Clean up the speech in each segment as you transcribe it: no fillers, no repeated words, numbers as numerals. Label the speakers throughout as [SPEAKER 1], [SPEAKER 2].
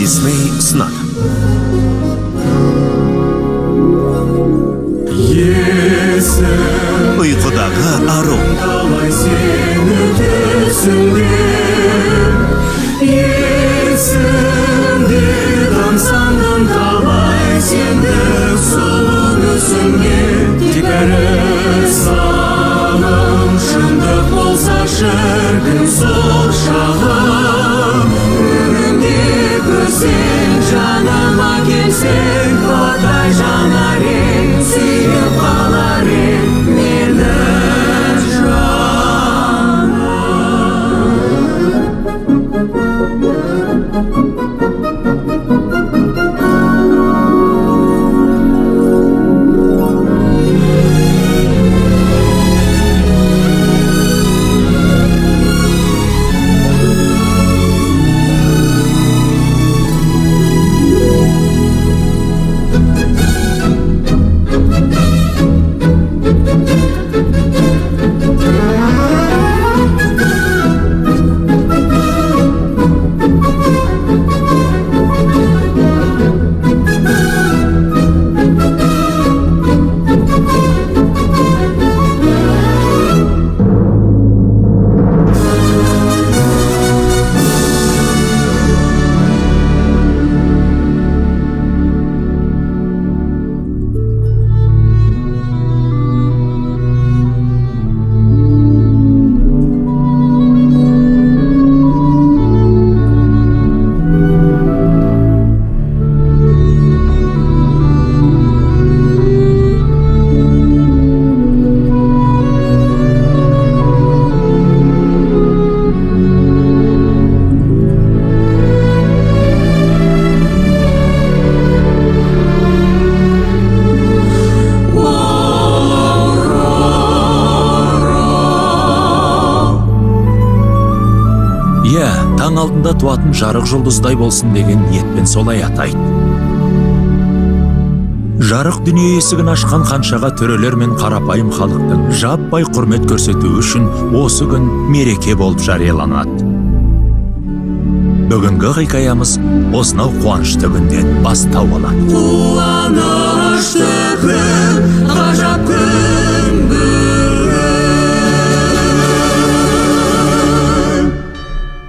[SPEAKER 1] Disney sunadi. Uyqudağı arı.
[SPEAKER 2] Şırgın sol şahım önümde gözün canıma gelsin Koday canarım suyup kalarım neler canım.
[SPEAKER 1] Таң алдында туатын жарық жұлдыздай болсын деген ниетпен солай атайды. Жарық дүние есігін ашқан ханшаға төрелер мен қарапайым халықтың жаппай құрмет көрсетуі үшін осы күн мереке болып жарияланады. Бүгінгі хикаямыз осынау қуанышты күннен бастау алады.
[SPEAKER 2] Қуанышты күн, ғажап күн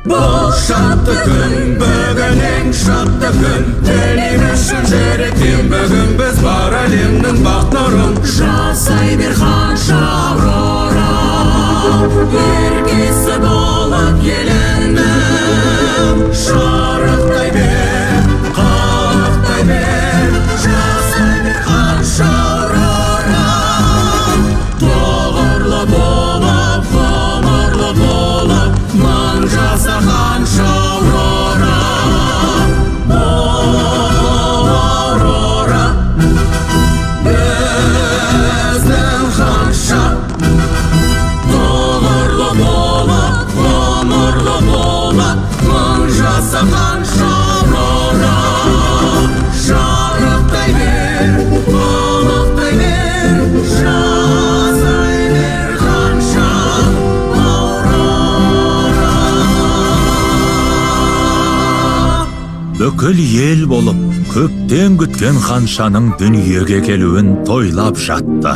[SPEAKER 2] Бұл шатты күн, бүгін ең шатты күн Тілеймін үшін жүректен бүгін біз бар әлемнің бақ нұрын Жасай бер ханша Аврора Еркесі болып еліңнің Шарықтай бер, қалықтай бер Жасай бер ханша Аврора Тоғырлы болып, ғұмырлы болып Мың жаса ханша Аврора Аврора Біздің ханша Тоғырлы болып, ғұмырлы болып Мың жаса ханша Аврора Шарықтай бер, қалықтай бер Жасай бер ханша
[SPEAKER 1] Бүкіл ел болып, көптен күткен ханшаның дүниеге келуін тойлап жатты.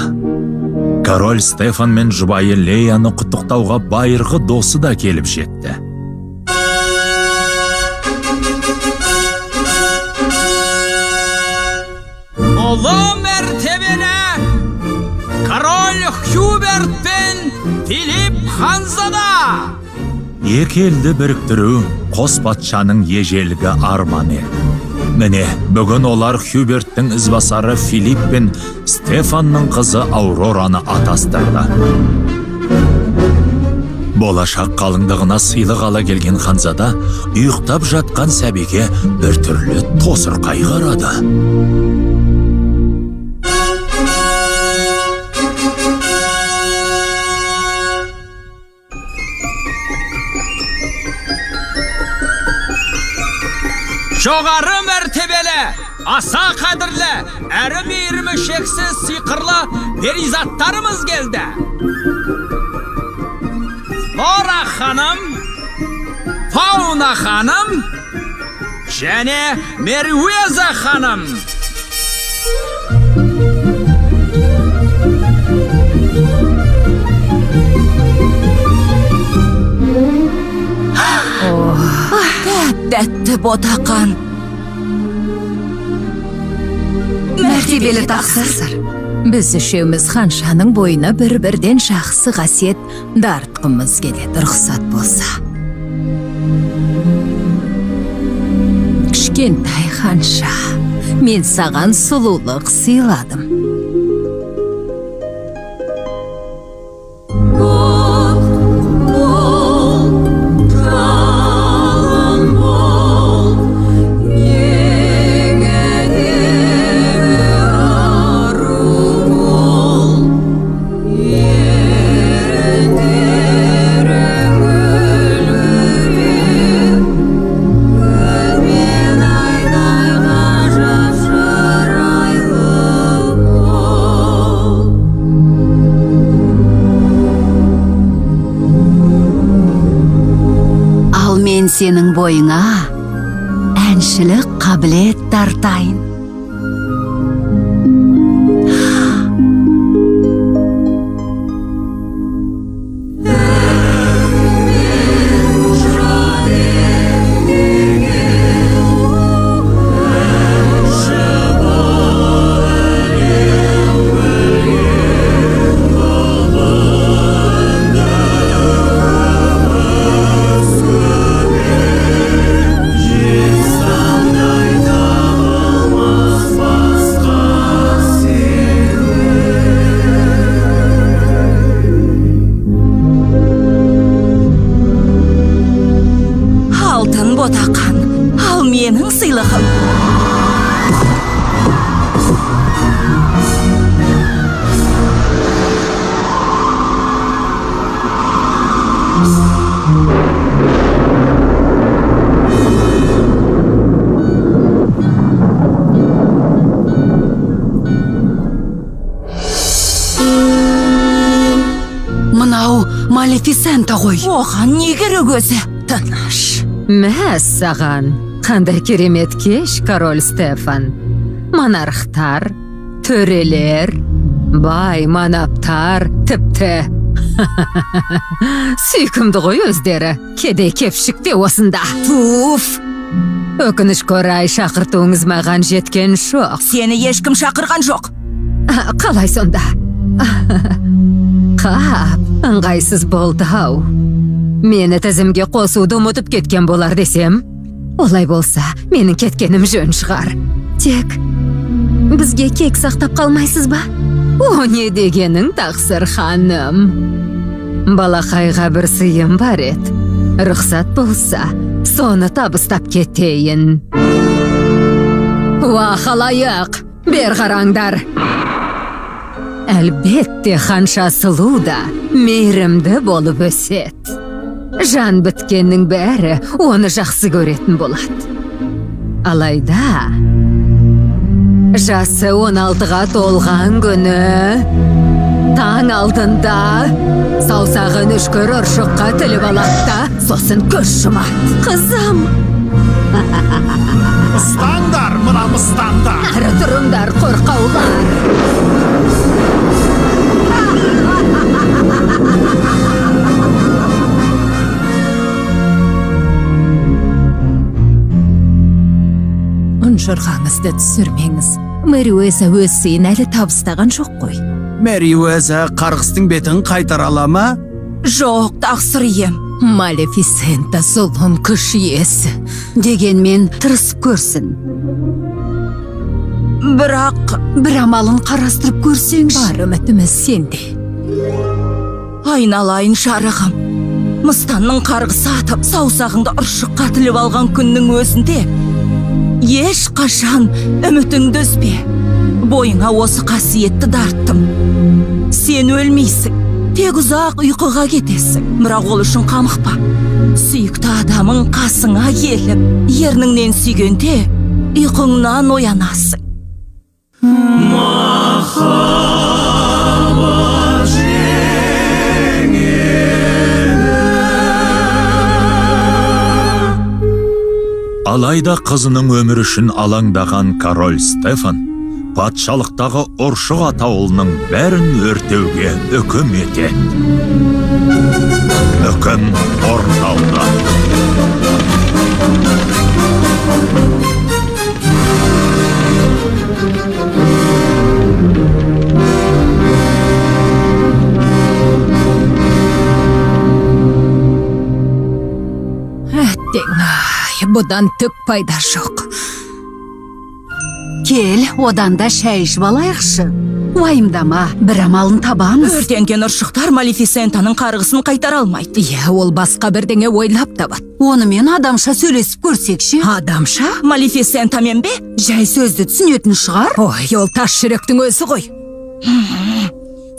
[SPEAKER 1] Король Стефан мен жұбайы Леяны құттықтауға байырғы досы да келіп жетті.
[SPEAKER 3] Ұлы мәртебелі король Хуберт пен Филипп ханзада!
[SPEAKER 1] Екі елді біріктіру қос патшаның ежелгі арманы. Міне, бүгін олар Хуберттің ізбасары Филипп пен Стефанның қызы Аурораны атастырды. Болашақ қалыңдығына сыйлық ала келген ханзада ұйықтап жатқан сәбиге бір түрлі тосырқай қарады.
[SPEAKER 3] Жоғары мәртебелі, аса қадірлі, әрі мейірімі шексіз сиқырлы перизаттарымыз келді. Флора ханым, Фауна ханым, және Меруеза ханым.
[SPEAKER 4] Тәтті ботақан. Мәртебелі тақсыр.
[SPEAKER 5] Біз үшеуміз ханшаның бойына бір-бірден жақсы қасиет дартқымыз келеді, рұқсат болса. Кішкентай ханша, мен саған сұлулық сыйладым.
[SPEAKER 4] Мен сенің бойыңа әншілік қабілет тартайын. Ботақан, ал менің сыйлығым. Мынау Малефисента ғой. Оған не керек өзі? Тыныш.
[SPEAKER 5] Мәз саған, қандай керемет кеш, король Стефан. Монархтар, төрелер, бай манаптар, тіпті. Сүйкімді ғой өздері, кедей кепшікте осында.
[SPEAKER 4] Туф!
[SPEAKER 5] Өкініш көрай шақыртуыңыз маған жеткен жоқ.
[SPEAKER 4] Сені ешкім шақырған жоқ.
[SPEAKER 5] Қалай сонда? Қап, ыңғайсыз болды-ау. Мені тізімге қосуды ұмытып кеткен болар десем, олай болса, менің кеткенім жөн шығар. Тек, бізге кек сақтап қалмайсыз ба? О, не дегенің тақсыр ханым? Балақайға бір сыйым бар ет. Рұқсат болса, соны табыстап кетейін. Уа, халайық, бер қараңдар. Әлбетте ханша сұлу да, мейірімді болып өсет. Жан біткеннің бәрі оны жақсы көретін болады. Алайда, жасы 16-ға толған күні, таң алдында, саусағын үшкір ұршыққа тіліп алатта, сосын көз жұмат. Қызым!
[SPEAKER 1] Мұстандар, мұна мұстандар!
[SPEAKER 5] Әрі тұрыңдар, қорқаулар! Ұншырғаңызды түсірмеңіз. Меруеза өз сыйын әлі табыстаған жоқ қой.
[SPEAKER 2] Меруеза қарғыстың бетін қайтара ала ма?
[SPEAKER 4] Жоқ, тақсыр ием.
[SPEAKER 5] Малефисента зұлым күш иесі.
[SPEAKER 4] Дегенмен тырысып көрсін. Бірақ бір амалын қарастырып көрсеңші.
[SPEAKER 5] Бар үмітіміз сенде.
[SPEAKER 4] Айналайын шарығым. Мыстанның қарғысы атып, саусағыңды ұршыққа тіліп алған күннің өзінде еш қашан үмітіңді үзбе. Бойыңа осы қасиетті дарттым. Сен өлмейсің, тек ұзақ ұйқыға кетесің. Бірақ ол үшін қамықпа. Сүйікті адамың қасыңа келіп, ерніңнен сүйгенде ұйқыңнан оянасың.
[SPEAKER 1] Алайда қызының өмірі үшін алаңдаған король Стефан патшалықтағы Ұршық атаулының бәрін өртеуге үкім етеді. Үкім орындалды.
[SPEAKER 5] Бұдан түк пайда жоқ.
[SPEAKER 6] Кел, одан да шәй ішіп алайықшы. Уайымдама, бір амалын табамыз.
[SPEAKER 4] Өртенген ұршықтар Малефисентаның қарғысын қайтара алмайды.
[SPEAKER 5] Иә, ол басқа бірдеңе ойлап табады.
[SPEAKER 6] Онымен адамша сөйлесіп көрсекші.
[SPEAKER 5] Адамша?
[SPEAKER 4] Малефисентамен бе?
[SPEAKER 6] Жай сөзді түсінетін шығар.
[SPEAKER 5] Ой, ол тас жүректің өзі ғой.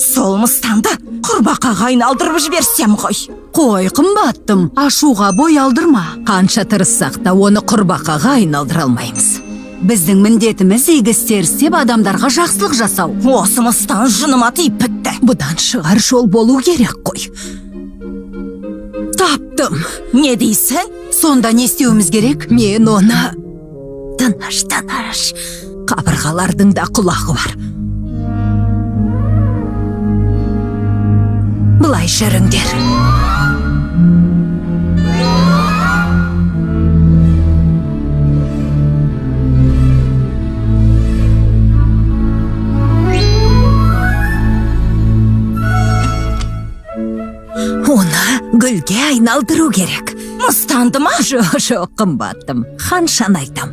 [SPEAKER 4] Сол Мыстанды құрбақаға айналдырып жіберсем ғой.
[SPEAKER 6] Қой, қымбаттым, ашуға бой алдырма.
[SPEAKER 5] Қанша тырыссақ та оны құрбақаға айналдыра алмаймыз.
[SPEAKER 6] Біздің міндетіміз игі істер істеп адамдарға жақсылық жасау.
[SPEAKER 4] Осы Мыстан жыныма тиіп бітті.
[SPEAKER 5] Бұдан шығар жол болу керек қой. Таптым.
[SPEAKER 4] Не дейсің?
[SPEAKER 6] Сонда не істеуіміз керек?
[SPEAKER 5] Мен оны... Тыныш. Қабырғалардың да құлағы бар. Бұлай жүріңдер. Оны гүлге айналдыру керек.
[SPEAKER 4] Мыстанды ма?
[SPEAKER 5] Жоқ, қымбаттым. Қаншан айтам.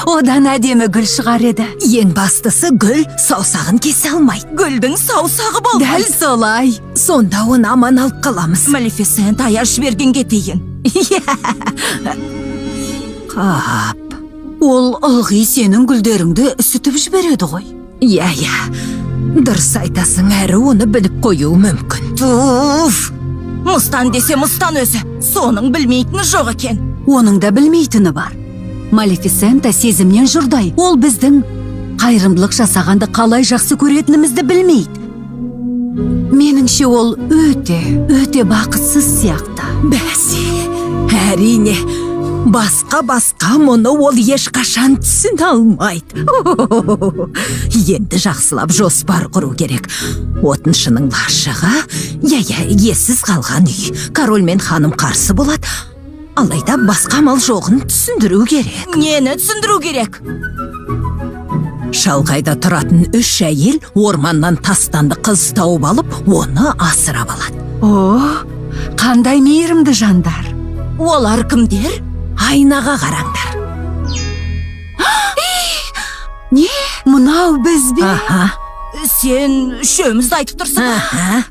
[SPEAKER 6] Одан әдемі гүл шығар еді.
[SPEAKER 5] Ең бастысы гүл саусағын кесе алмайды.
[SPEAKER 4] Гүлдің саусағы болмайды.
[SPEAKER 6] Дәл солай.
[SPEAKER 5] Сонда оны аман алып қаламыз.
[SPEAKER 4] Малефисент аяр жібергенге дейін.
[SPEAKER 5] Қап.
[SPEAKER 6] Ол ылғи сенің гүлдеріңді үсітіп жібереді ғой.
[SPEAKER 5] Иә. Дұрыс айтасың, әрі оны біліп қоюы мүмкін.
[SPEAKER 4] Туф! Мыстан десе Мыстан өзі. Соның білмейтіні жоқ екен.
[SPEAKER 6] Оның да білмейтіні бар. Малефисента сезімнен жұрдай. Ол біздің қайырымдылық жасағанды қалай жақсы көретінімізді білмейді. Меніңше ол өте бақытсыз сияқты.
[SPEAKER 5] Бәсе, әрине, басқа мұны ол ешқашан түсін алмайды. Енді жақсылап жоспар құру керек. Отыншының лашығы, ессіз қалған үй. Король мен ханым қарсы болады. Алайда басқа амал жоғын түсіндіру керек.
[SPEAKER 4] Нені түсіндіру керек?
[SPEAKER 5] Шалғайда тұратын 3 әйел орманнан тастанды қыз тауып алып, оны асырап алады.
[SPEAKER 6] О, қандай мейірімді жандар.
[SPEAKER 4] Олар кімдер?
[SPEAKER 5] Айнаға қараңдар.
[SPEAKER 6] Не? Мынау біз бе?
[SPEAKER 4] Сен үшеумізді айтып тұрсың.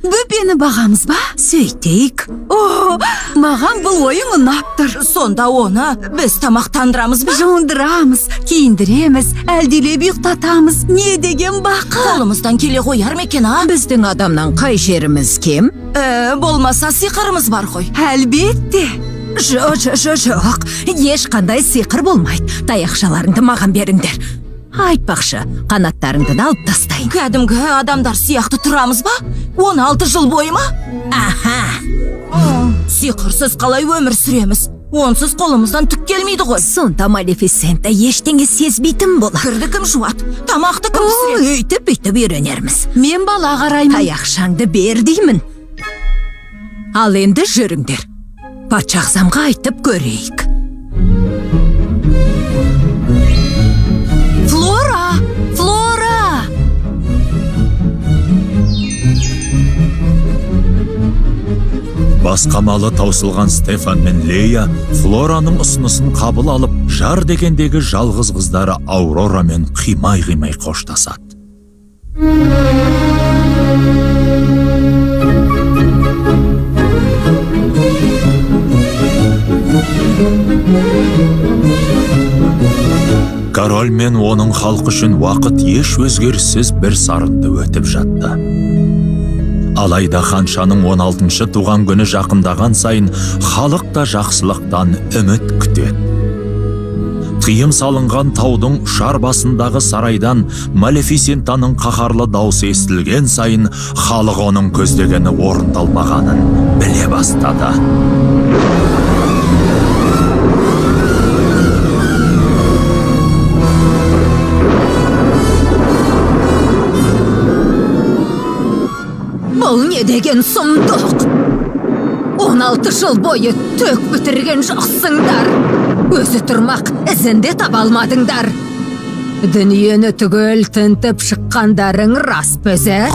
[SPEAKER 6] Бөпені бағамыз ба?
[SPEAKER 5] Сөйтейік.
[SPEAKER 6] О, маған бұл ойың ұнап тұр.
[SPEAKER 4] Сонда оны біз тамақтандырамыз ба?
[SPEAKER 6] Жуындырамыз, киіндіреміз, әлдилеп ұйықтатамыз. Не деген бақыт.
[SPEAKER 4] Қолымыздан келе қояр ма екен, а?
[SPEAKER 5] Біздің адамнан қай жеріміз кем?
[SPEAKER 4] Болмаса сиқырымыз бар ғой.
[SPEAKER 6] Әлбетте.
[SPEAKER 5] Жоқ. Ешқандай сиқыр болмайды. Таяқшаларыңды маған беріңдер. Айтпақшы, қанаттарыңды да алып тастайын.
[SPEAKER 4] Кәдімгі адамдар сияқты тұрамыз ба? 16 жыл бойы ма? Сиқырсыз қалай өмір сүреміз? Онсыз қолымыздан түк келмейді ғой.
[SPEAKER 5] Сонда Малефисента ештеңе сезбейтін болар.
[SPEAKER 4] Кірді кім жуады? Тамақты кім пісіреді?
[SPEAKER 5] Өйтіп үйренерміз.
[SPEAKER 6] Мен бала қараймын.
[SPEAKER 5] Таяқшаңды бер деймін. Ал енді жүріңдер. Патша ағзамға айтып көрейік.
[SPEAKER 6] Флора!
[SPEAKER 1] Басқамалы таусылған Стефан мен Лея Флораның ұсынысын қабыл алып, жар дегендегі жалғыз қыздары Аурорамен қимай-қимай қоштасады. Король мен оның халқы үшін уақыт еш өзгеріссіз бір сарынды өтіп жатты. Алайда ханшаның 16-шы туған күні жақындаған сайын халық та жақсылықтан үміт күтеді. Тыйым салынған таудың ұшар басындағы сарайдан Малефисентаның қаһарлы даусы естілген сайын халық оның көздегені орындалмағанын біле бастады.
[SPEAKER 5] деген сұмдық. 16 жыл бойы төк бітірген жоқсыңдар. Өзі тұрмақ ізінде таба алмадыңдар. Дүниені түгел тінтіп шыққандарың рас бөзе?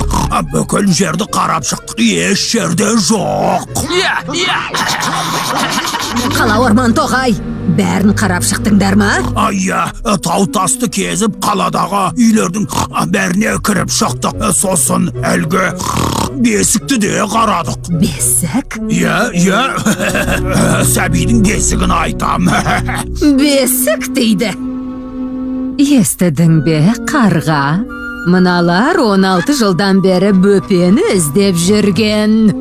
[SPEAKER 1] Бүкіл жерді қарап шықтық, еш жерде жоқ.
[SPEAKER 5] Қала орман тоғай, бәрін қарап шықтыңдар ма?
[SPEAKER 1] Тау тасты кезіп, қаладағы үйлердің бәріне кіріп шықтық. Сосын әлгі бесікті де қарадық.
[SPEAKER 5] Бесік?
[SPEAKER 1] Сәбидің бесігін айтам.
[SPEAKER 5] Бесік дейді. Естідің бе, қарға? Мыналар 16 жылдан бері бөпені іздеп жүрген.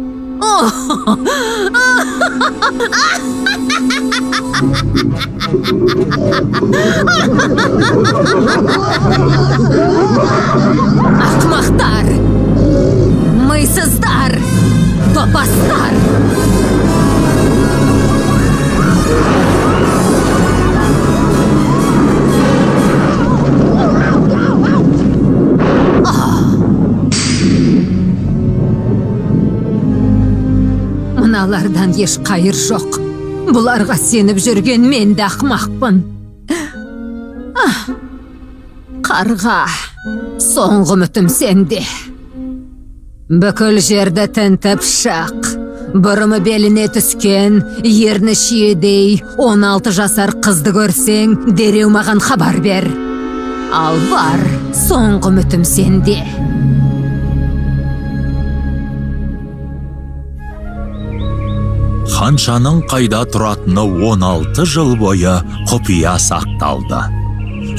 [SPEAKER 5] Ақмақтар! Мыйсыздар! Топастар! Мыналардан еш қайыр жоқ. Бұларға сеніп жүрген мен де ақмақпын. Қарға, соңғы үмітім сенде. Бүкіл жерді тінтіп шық. Бұрымы беліне түскен, ерні шиедей 16 жасар қызды көрсең, дереу маған хабар бер. Ал бар, соңғы үмітім сенде.
[SPEAKER 1] Ханшаның қайда тұратыны 16 жыл бойы құпия сақталды.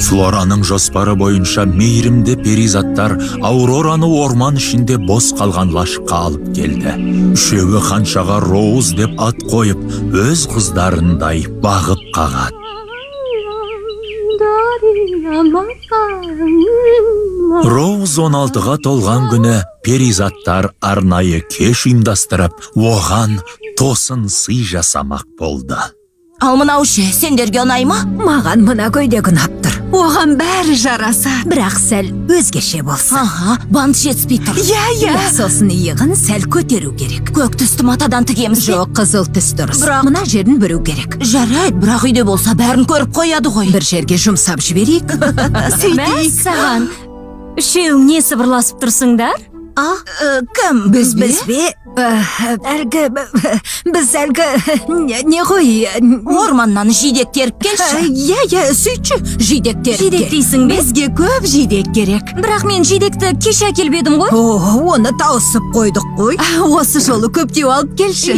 [SPEAKER 1] Флораның жоспары бойынша мейірімді перизаттар Аурораны орман ішінде бос қалған лашыққа алып келді. Үшеуі ханшаға Роуз деп ат қойып, өз қыздарындай бағып қағады. Роуз 16-ға толған күні перизаттар арнайы кеш ұйымдастырып, оған тосын сый жасамақ болды.
[SPEAKER 4] Ал мынау ше, сендерге ұнай ма?
[SPEAKER 6] Маған мына көйдегі ұнап тұр. Оған бәрі жараса, бірақ сәл өзгеше болса.
[SPEAKER 4] Бант жетіспей тұр.
[SPEAKER 6] Сосын иығын сәл көтеру керек.
[SPEAKER 4] Көк түсті матадан тігеміз бе?
[SPEAKER 6] Жоқ, қызыл түс дұрыс.
[SPEAKER 4] Бірақ
[SPEAKER 6] мына жерін бүру керек.
[SPEAKER 4] Жарайды, бірақ үйде болса бәрін көріп қояды ғой.
[SPEAKER 6] Бір жерге жұмсап жіберейік.
[SPEAKER 7] Мәссаған, үшеуің не сыбырласып тұрсыңдар?
[SPEAKER 4] Кім?
[SPEAKER 6] Біз бе? Біз әлгі не ғой?
[SPEAKER 4] Орманнан жидек теріп келші.
[SPEAKER 6] Сөйтші, жидек теріп.
[SPEAKER 7] Жидек дейсің бе?
[SPEAKER 6] Бізге көп жидек керек.
[SPEAKER 7] Бірақ мен жидекті кеше әкелбедім ғой.
[SPEAKER 6] Оны тауысып қойдық қой. Осы жолы көптеу алып келші.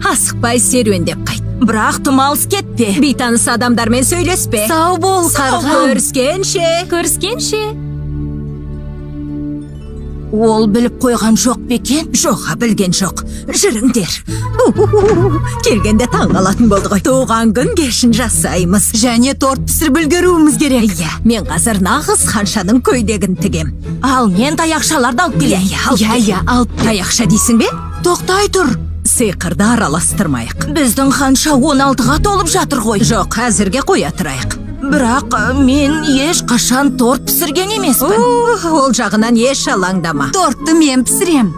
[SPEAKER 6] Асықпай серуендеп қайт.
[SPEAKER 4] Бірақ тым алыс кетпе.
[SPEAKER 6] Бейтаныс адамдармен сөйлеспе.
[SPEAKER 7] Сау бол, қарға.
[SPEAKER 6] Көріскенше.
[SPEAKER 4] Ол біліп қойған жоқ бекен?
[SPEAKER 6] Жоға, білген жоқ. Жүріңдер. Келгенде таң қалатын болды ғой. Туған күн кешін жасаймыз. Және торт пісіріп үлгеруіміз керек. Мен қазір нағыз ханшаның көйлегін тігем.
[SPEAKER 4] Ал мен таяқшаларды алып келейін.
[SPEAKER 6] Алып. Таяқша дейсің бе? Тоқтай тұр. Сиқырды араластырмайық.
[SPEAKER 4] Біздің ханша 16-ға толып жатыр ғой.
[SPEAKER 6] Жоқ, әзірге қоя тұрайық.
[SPEAKER 4] Бірақ мен еш қашан торт пісірген емеспін.
[SPEAKER 6] Ол жағынан еш алаңдама. Тортты мен пісірем.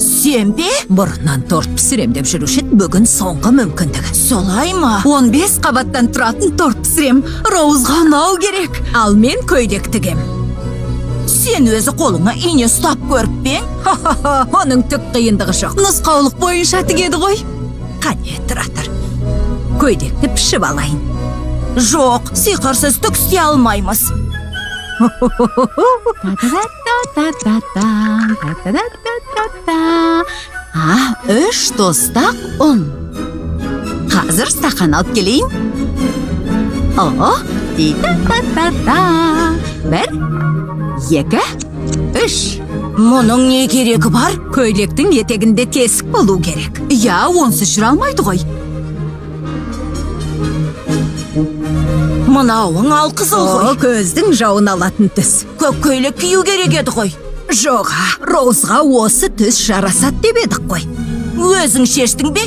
[SPEAKER 4] Сен бе?
[SPEAKER 6] Бұрыннан торт пісірем деп жүруші бүгін соңғы мүмкіндігі.
[SPEAKER 4] Солай ма?
[SPEAKER 6] 15 қабаттан тұратын торт пісірем. Роузға ұнау керек. Ал мен көйлек тігем.
[SPEAKER 4] Сен өзі қолыңа ине ұстап көріп пең?
[SPEAKER 6] Оның түк қиындығы жоқ. Нұсқаулық бойынша тігеді ғой. Қане, тұра тұр. Көйлекті пішіп алайын.
[SPEAKER 4] Жоқ, сиқырсыз түк істей алмаймыз.
[SPEAKER 6] Үш тостақ ұн. Қазір стақан алып келейін. Бір, екі, үш.
[SPEAKER 4] Мұның не керегі бар?
[SPEAKER 6] Көйлектің етегінде тесік болу керек. Онсыз жүре алмайды ғой.
[SPEAKER 4] Мынауың алқызыл ғой.
[SPEAKER 6] Көздің жауын алатын түс.
[SPEAKER 4] Көк көйлек кию керек еді ғой.
[SPEAKER 6] Жоға, Роузға осы түс жарасат деп едік қой.
[SPEAKER 4] Өзің шештің бе?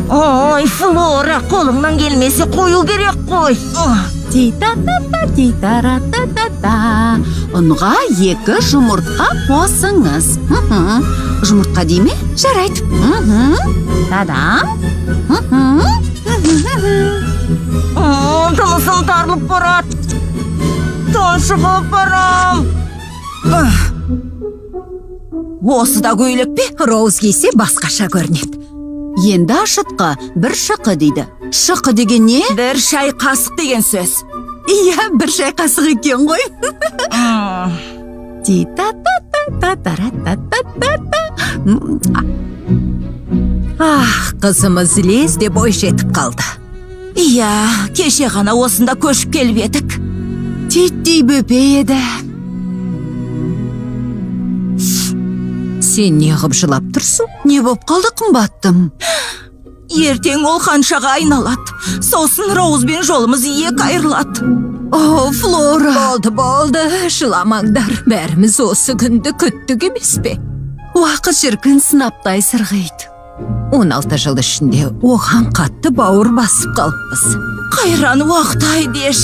[SPEAKER 4] Ой, Флора, қолыңнан келмесе қою керек қой.
[SPEAKER 6] Ти-та-та-та-ти-та-ра-та-та-та. Ұнға 2 жұмыртқа қосыңыз. Жұмыртқа дейме? Жарайды. Та-дам.
[SPEAKER 4] Жұмысым тарылып барады. Тұншығып барам. Осы да көйлек пе?
[SPEAKER 5] Роуз кисе басқаша көрінеді.
[SPEAKER 6] Енді ашытқа 1 шықы дейді. Шықы деген не?
[SPEAKER 4] Бір шай қасық деген сөз.
[SPEAKER 6] Иә, 1 шай қасық екен ғой.
[SPEAKER 5] Қызымыз лезде бой жетіп қалды.
[SPEAKER 4] Иә, кеше ғана осында көшіп келіп едік.
[SPEAKER 6] Титтей бөпе еді.
[SPEAKER 5] Сен неғып жылап тұрсың?
[SPEAKER 6] Не боп қалды қымбаттым?
[SPEAKER 4] Ертең ол қаншаға айналады. Сосын Роузбен жолымыз 2 айырылады.
[SPEAKER 6] О, Флора.
[SPEAKER 5] Болды, жыламаңдар. Бәріміз осы күнді күттік емес пе?
[SPEAKER 6] Уақыт шіркін сынаптай сырғайды.
[SPEAKER 5] 16 жыл ішінде оған қатты бауыр басып қалыппыз.
[SPEAKER 4] Қайран уақыт ай деш.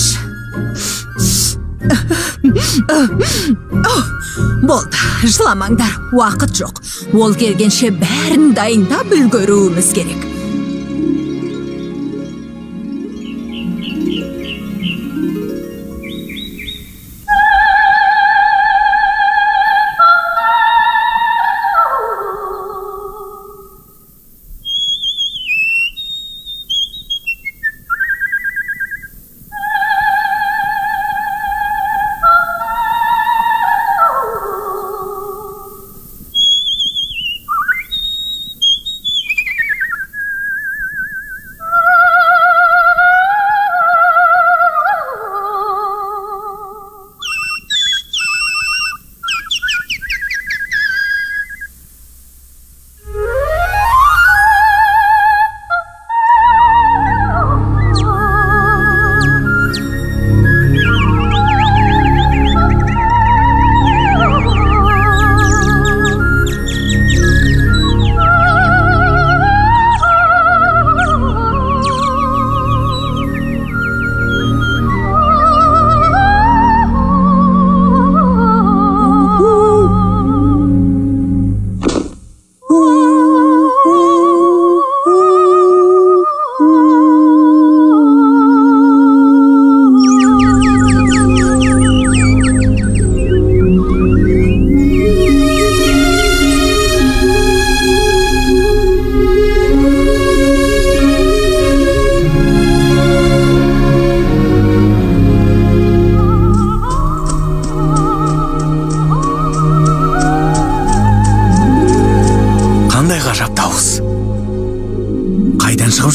[SPEAKER 5] Болды, жыламаңдар, уақыт жоқ. Ол келгенше бәрін дайындап үлгеруіміз керек.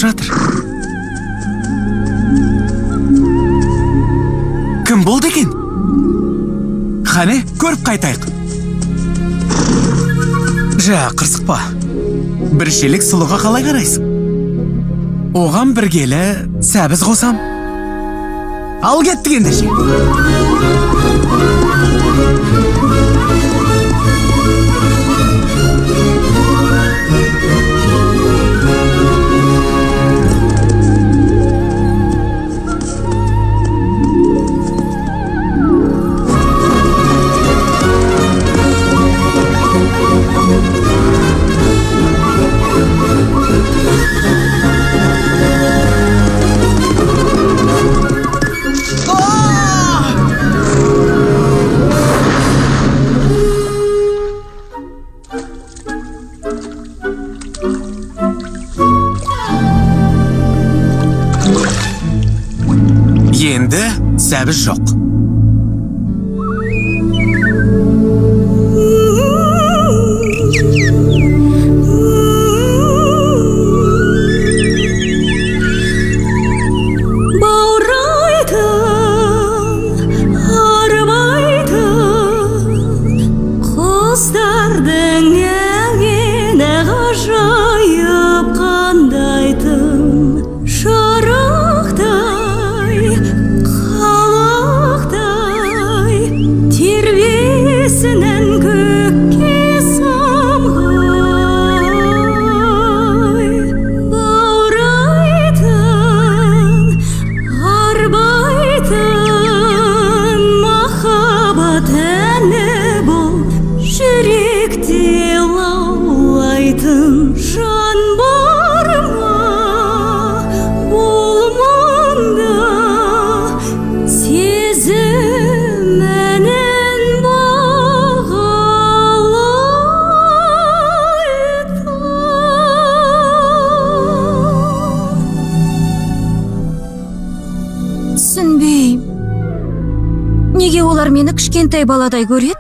[SPEAKER 2] жатыр. Кім болды екен? Қане, көріп қайтайық. Қырсықпа. Бір шелек сұлыға қалай қарайсың? Оған бір келі сәбіз қосам. Ал кеттік ендеше. Енді сәбіз жоқ.
[SPEAKER 7] кішкентай баладай көреді.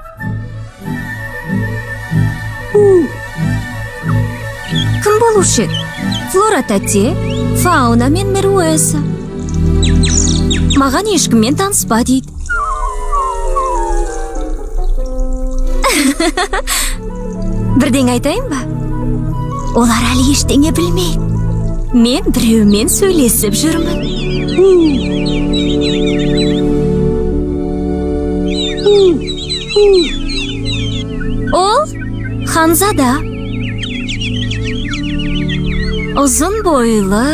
[SPEAKER 7] Кім болушы еді? Флора тәте, Фауна мен Меруэза. Маған ешкіммен таныспа дейді. Бірден айтайын ба? Олар әлі ештеңе білмейді. Мен біреумен сөйлесіп жүрмін. Ол Ханзада. Ұзын бойлы,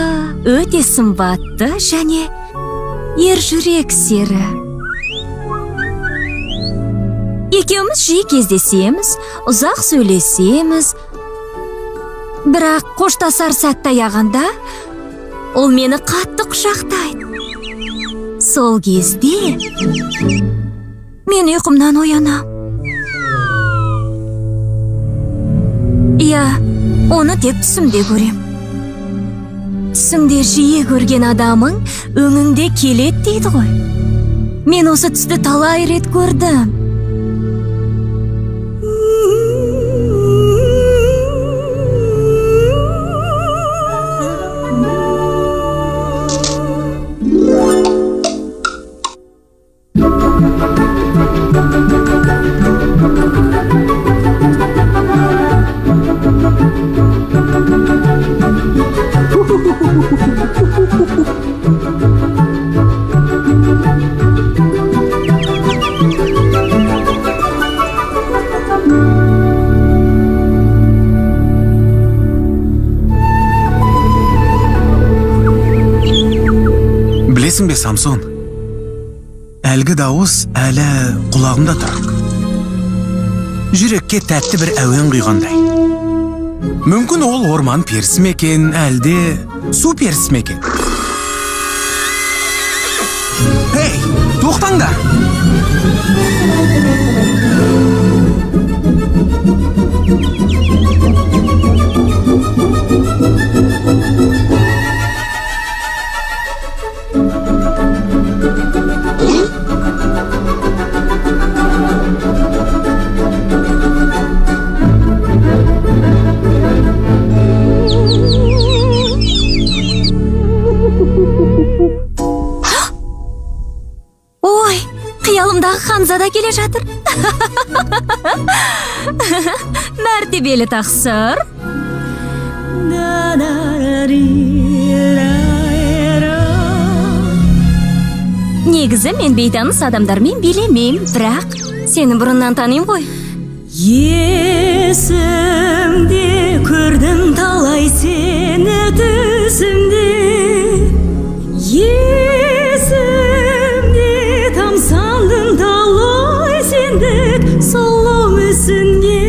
[SPEAKER 7] өте сымбатты және ержүрек сері. Екеуміз жиі кездесеміз, ұзақ сөйлесеміз. Бірақ қоштасар сәтті аяғанда, ол мені қатты құшақтайды. Сол кезде мен ұйқымнан оянам. Иә, оны тек түсімде көрем. Түсіңде жиі көрген адамың өңіңде келеді дейді ғой. Мен осы түсті талай рет көрдім.
[SPEAKER 2] Білесің бе, Самсон? Әлгі дауыс әлі құлағымда тұр. Жүрекке тәтті бір әуен құйғандай. Мүмкін ол орман перісі ме екен, әлде су перісі ме екен? Ей, тоқтаңдар!
[SPEAKER 7] Ой, қиялымдағы Ханзада келе жатыр. Мәртебелі тақсыр. Негізі мен бейтаныс адамдармен билемеймін, бірақ сені бұрыннан танимын ғой. Есімде көрдім талай сені түсімде. Есімде тамсандым талай сендік сұлу мүсінге.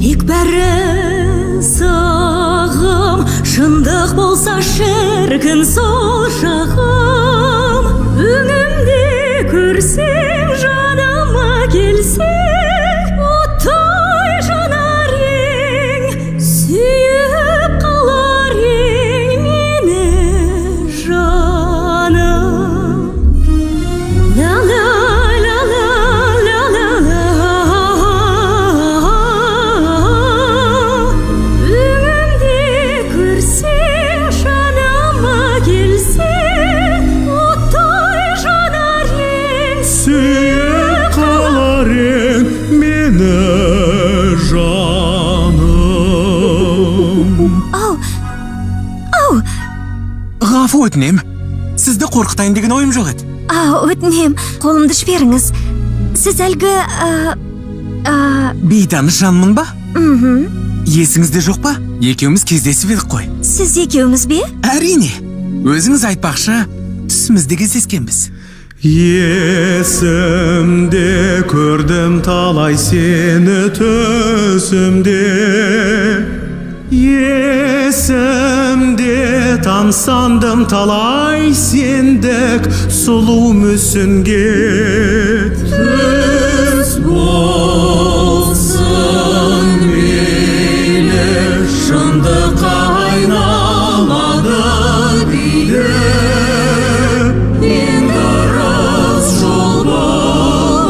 [SPEAKER 7] Тек бәрі сағым, шындық болса шіркін сол шағым. Өңімде көрсем жаныма келсең, оттай жанар ең, сүйіп қалар ең мені жаным. Ла-ла, ла-ла, ла-ла-ла. Өңімде көрсең жаныма келсең, оттай жанар ең,
[SPEAKER 2] Сүйіп қалар ең мені жаным.
[SPEAKER 7] Ау,
[SPEAKER 2] Ғафу өтінем. Сізді қорқытайын деген ойым жоқ еді.
[SPEAKER 7] өтінем, қолымды жіберіңіз. Сіз әлгі...
[SPEAKER 2] Бейтаныс жанмын ба? Есіңізде жоқ па? Екеуміз кездесіп едік қой.
[SPEAKER 7] Сіз екеуміз бе?
[SPEAKER 2] Әрине. Өзіңіз айтпақшы, түсімізде кездескенбіз. Есімде көрдім талай сені түсімде. Есімде тамсандым талай сендік сұлу мүсінге. Түс болсын мейлі, шындыққа айналады биде. Ең дұрыс жол бұл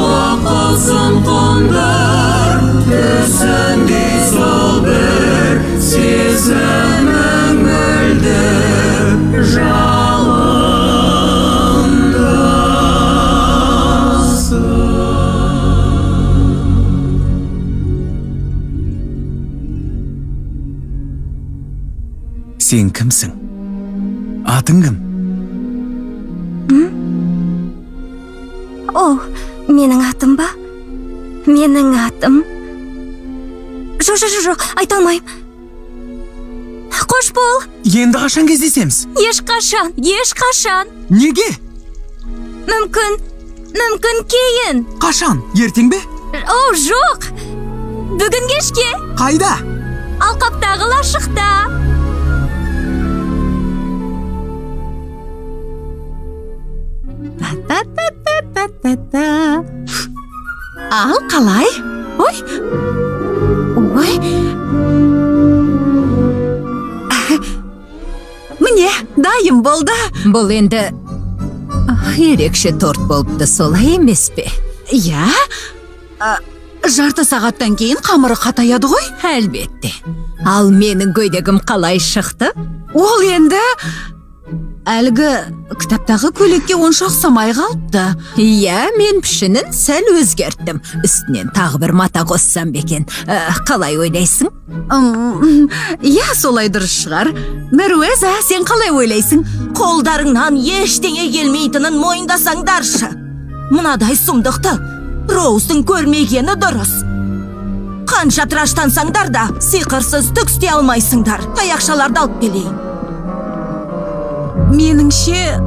[SPEAKER 2] Сен кімсің? Атың кім?
[SPEAKER 7] О, менің атым ба? Менің атым... Жоқ, айта алмайым. Қош бол.
[SPEAKER 2] Енді қашан кездесеміз?
[SPEAKER 7] Ешқашан.
[SPEAKER 2] Неге?
[SPEAKER 7] Мүмкін кейін.
[SPEAKER 2] Қашан? Ертең бе?
[SPEAKER 7] О, жоқ. Бүгін кешке.
[SPEAKER 2] Қайда?
[SPEAKER 7] Алқаптағы лашықта.
[SPEAKER 6] Ал қалай? Ой. Міне, дайым болды.
[SPEAKER 5] Бұл енді ерекше торт болыпты, солай емес пе?
[SPEAKER 6] Иә? Жарты сағаттан кейін қамыры қатаяды ғой?
[SPEAKER 5] Әлбетте. Ал менің көйлегім қалай шықты?
[SPEAKER 6] Ол енді... Әлгі кітаптағы көйлекке онша ұқсамай қалыпты.
[SPEAKER 5] Иә, мен пішінін сәл өзгерттім. Үстінен тағы бір мата қоссам бекен. Қалай ойлайсың?
[SPEAKER 6] Иә, солай дұрыс шығар. Мәруеза, сен қалай ойлайсың?
[SPEAKER 4] Қолдарыңнан ештеңе келмейтінін мойындасаңдаршы. Мынадай сұмдықты Роуздың көрмегені дұрыс. Қанша тыраштансаңдар да сиқырсыз түк істей алмайсыңдар. Таяқшаларды алып келейін.
[SPEAKER 6] Меніңше,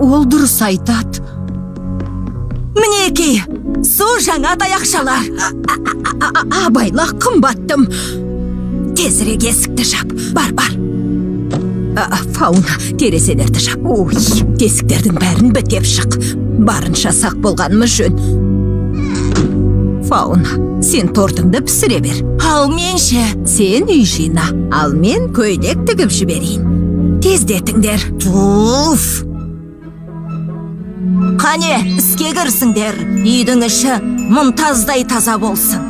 [SPEAKER 6] ол дұрыс айтады.
[SPEAKER 4] Мінеки, су жаңа таяқшалар.
[SPEAKER 5] Абайла қымбаттым. Тезірек есікті жап. Бар. Фауна, терезелерді жап. Ой, тесіктердің бәрін бітеп шық. Барынша сақ болғанымыз жөн. Фауна, сен тортыңды пісіре бер.
[SPEAKER 4] Ал мен ше?
[SPEAKER 5] Сен үй жина, ал мен көйлек тігіп жіберейін. Тездетіңдер.
[SPEAKER 4] Туф! Қане, іске кірсіңдер. Үйдің іші мұнтаздай таза болсын.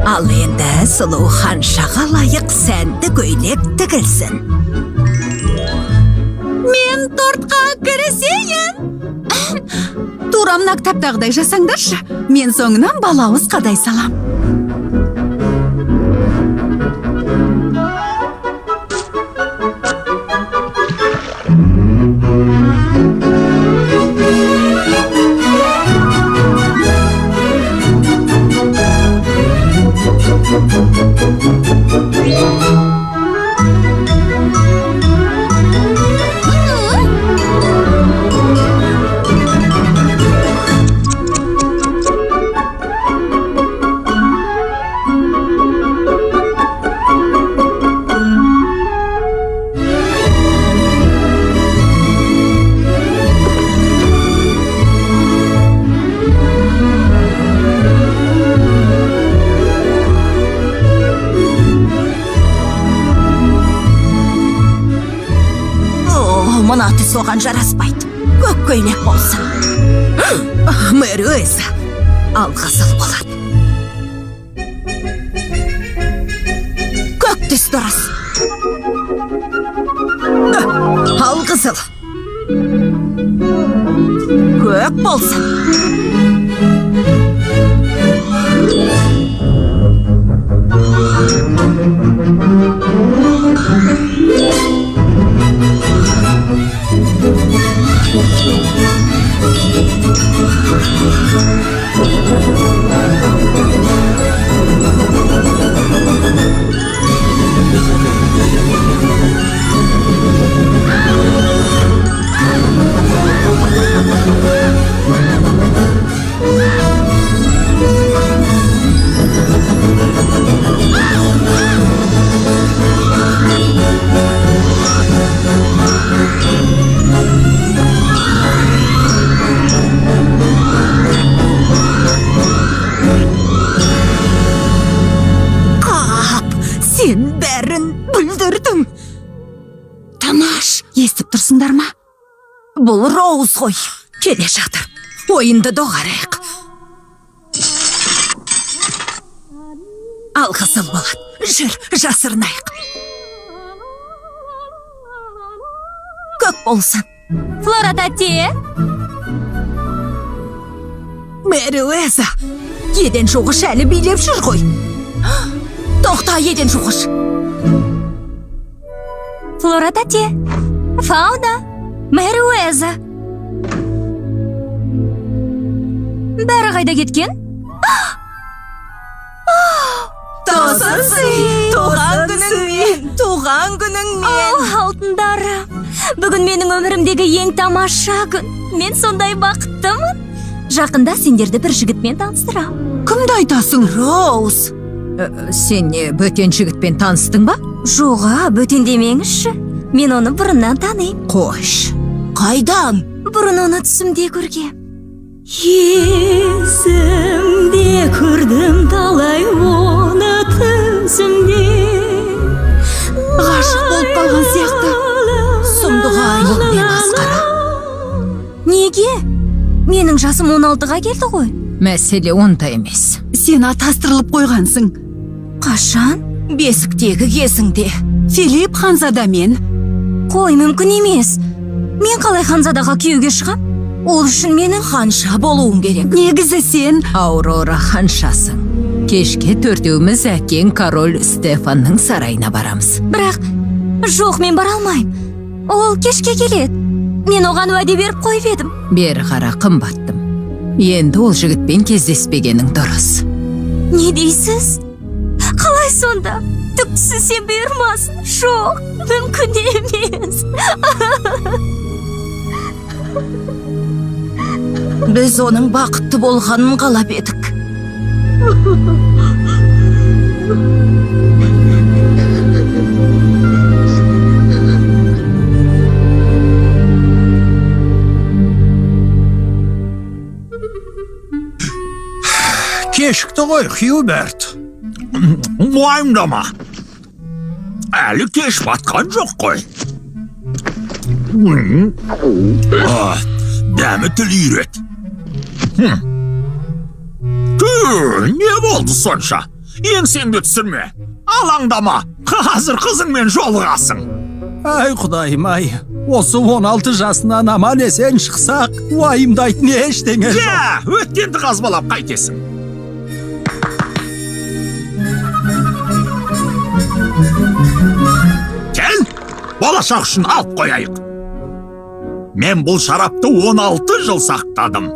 [SPEAKER 5] Ал енді сұлу ханшаға лайық сәнді көйлек тігілсін.
[SPEAKER 6] Мен тортқа кірісейін. Турамна кітаптағыдай жасаңдаршы. Мен соңынан балауыз қадай салам.
[SPEAKER 4] Мына түс оған жараспайды. Көк көйлек болсын.
[SPEAKER 5] Мәруеза, алғызыл болады.
[SPEAKER 4] Көк түс дұрыс.
[SPEAKER 5] Алғызыл.
[SPEAKER 4] Көк болсын.
[SPEAKER 5] Сен бәрін бүлдірдің.
[SPEAKER 6] Тыныш, естіп тұрсыңдар ма?
[SPEAKER 4] Бұл Роуз ғой.
[SPEAKER 5] Келе жатыр. Ойынды доғарайық. Алғызыл болады. Жүр, жасырынайық.
[SPEAKER 4] Көк болсын.
[SPEAKER 7] Флора тәте,
[SPEAKER 4] Меруэза, еден жуғыш әлі билеп жүр ғой. Тоқта, еден жуғыш.
[SPEAKER 7] Флора тәте, Фауна, Меруэза. Бәрі қайда кеткен?
[SPEAKER 4] Тосырсый, туған күнің мен.
[SPEAKER 7] Алтындарым, бүгін менің өмірімдегі ең тамаша күн. Мен сондай бақыттымын. Жақында сендерді бір жігітмен таныстырам.
[SPEAKER 6] Кімді айтасың?
[SPEAKER 4] Роуз.
[SPEAKER 5] Сен не, бөтен жігітпен таныстың ба?
[SPEAKER 7] Жоға, бөтен демеңізші. Мен оны бұрыннан таныйм.
[SPEAKER 4] Қош. Қайдан?
[SPEAKER 7] Бұрын оны түсімде көргем. Есімде көрдім талай оны түсімде.
[SPEAKER 4] Ғашық болып қалған сияқты. Сұмдыға мен масқара.
[SPEAKER 7] Неге? Менің жасым 16-ға келді ғой.
[SPEAKER 5] Мәселе онда емес.
[SPEAKER 6] Сен атастырылып қойғансың.
[SPEAKER 7] Қашан?
[SPEAKER 4] Бесіктегі кезіңде.
[SPEAKER 6] Филипп ханзадамен.
[SPEAKER 7] Қой, мүмкін емес. Мен қалай ханзадаға күйеуге шығам? Ол үшін менің
[SPEAKER 4] Ханша болуың керек.
[SPEAKER 6] Негізі сен
[SPEAKER 5] Аурора ханшасың. Кешке төртеуміз әкең король Стефанның сарайына барамыз.
[SPEAKER 7] Бірақ, жоқ, мен бара алмайм. Ол кешке келеді. Мен оған уәде беріп қойып едім.
[SPEAKER 5] Бері қара қымбаттым. Енді ол жігітпен кездеспегенің дұрыс.
[SPEAKER 7] Не дейсіз? Қалай сонда? Түпсіз бұйырмасын. Жоқ, мүмкін емес.
[SPEAKER 4] Біз оның бақытты болғанын қалап едік.
[SPEAKER 1] Кешікті ғой, Хьюберт. Уайымдама. Әлі кеш батқан жоқ қой. Дәмі тіл үйрет. Не болды сонша? Еңсеңді түсірме. Алаңдама. Қазір қызыңмен жолығасың.
[SPEAKER 8] Ай құдайым-ай, осы 16 жасынан аман есен шықсақ, уайымдайтын ештеңе жоқ.
[SPEAKER 1] Жә, өткенді қазбалап қайтесің. Кел, болашақ үшін алып қояйық. Мен бұл шарапты 16 жыл сақтадым.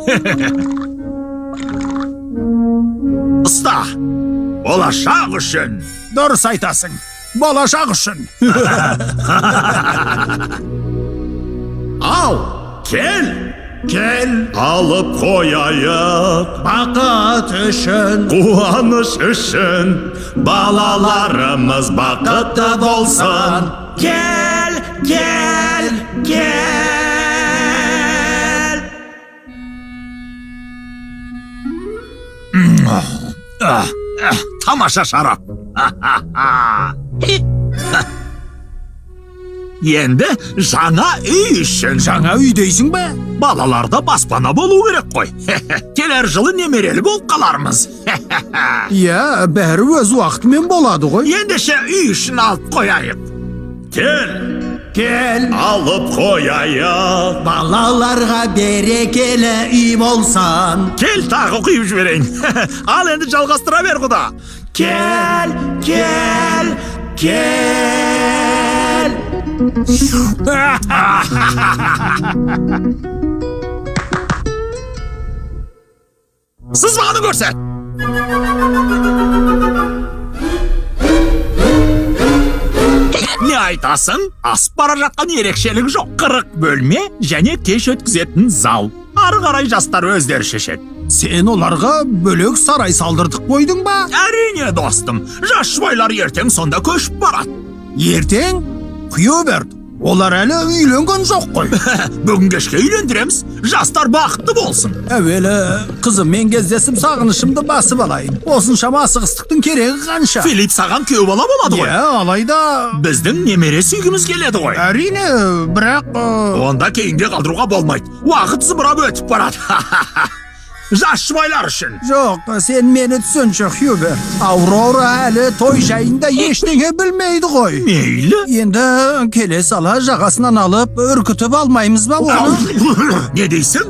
[SPEAKER 1] Ұста, болашақ үшін.
[SPEAKER 8] Дұрыс айтасың, болашақ үшін.
[SPEAKER 1] Ау, кел, алып қояйық.
[SPEAKER 8] Бақыт үшін,
[SPEAKER 1] Қуаныш үшін, балаларымыз бақытты болсын. Кел. Тамаша шарап. Енді жаңа үй үшін.
[SPEAKER 8] жаңа үй дейсің бе?
[SPEAKER 1] Балаларда баспана болу керек қой. Келер жылы немерелі болып қалармыз.
[SPEAKER 8] Иә, бәрі өз уақытымен болады ғой.
[SPEAKER 1] Ендеше үй үшін алып қояйық. Кел, алып қояйық.
[SPEAKER 8] Балаларға берекелі үй болсан.
[SPEAKER 1] Кел, тағы құйып жіберейін. Ал енді жалғастыра бер құда. Кел. Сызбағаны көрсет. Не айтасың? Асып бара жатқан ерекшелік жоқ. 40 бөлме және кеш өткізетін зал. Ары қарай жастар өздері шешеді.
[SPEAKER 8] Сен оларға бөлек сарай салдырдық қойдың ба?
[SPEAKER 1] Әрине, достым. Жас жұбайлар ертең сонда көшіп барады.
[SPEAKER 8] Ертең? Хьюберт, олар әлі үйленген жоқ қой.
[SPEAKER 1] Бүгін кешке үйлендіреміз. Жастар бақытты болсын.
[SPEAKER 8] Әуелі қызыммен кездесіп сағынышымды басып алайын. Осыншама асығыстықтың керегі қанша?
[SPEAKER 1] Филипп саған күйеу бала болады ғой.
[SPEAKER 8] Алайда
[SPEAKER 1] Біздің немере сүйгіміз келеді ғой.
[SPEAKER 8] әрине, бірақ
[SPEAKER 1] Онда кейінге қалдыруға болмайды. Уақыт зымырап өтіп барады. Жас жұбайлар үшін.
[SPEAKER 8] жоқ, сен мені түсінші, Хьюберт. Аурора әлі той жайында ештеңе білмейді ғой.
[SPEAKER 1] Мейлі.
[SPEAKER 8] Енді келе сала жағасынан алып үркітіп алмаймыз ба оны?
[SPEAKER 1] Не дейсің?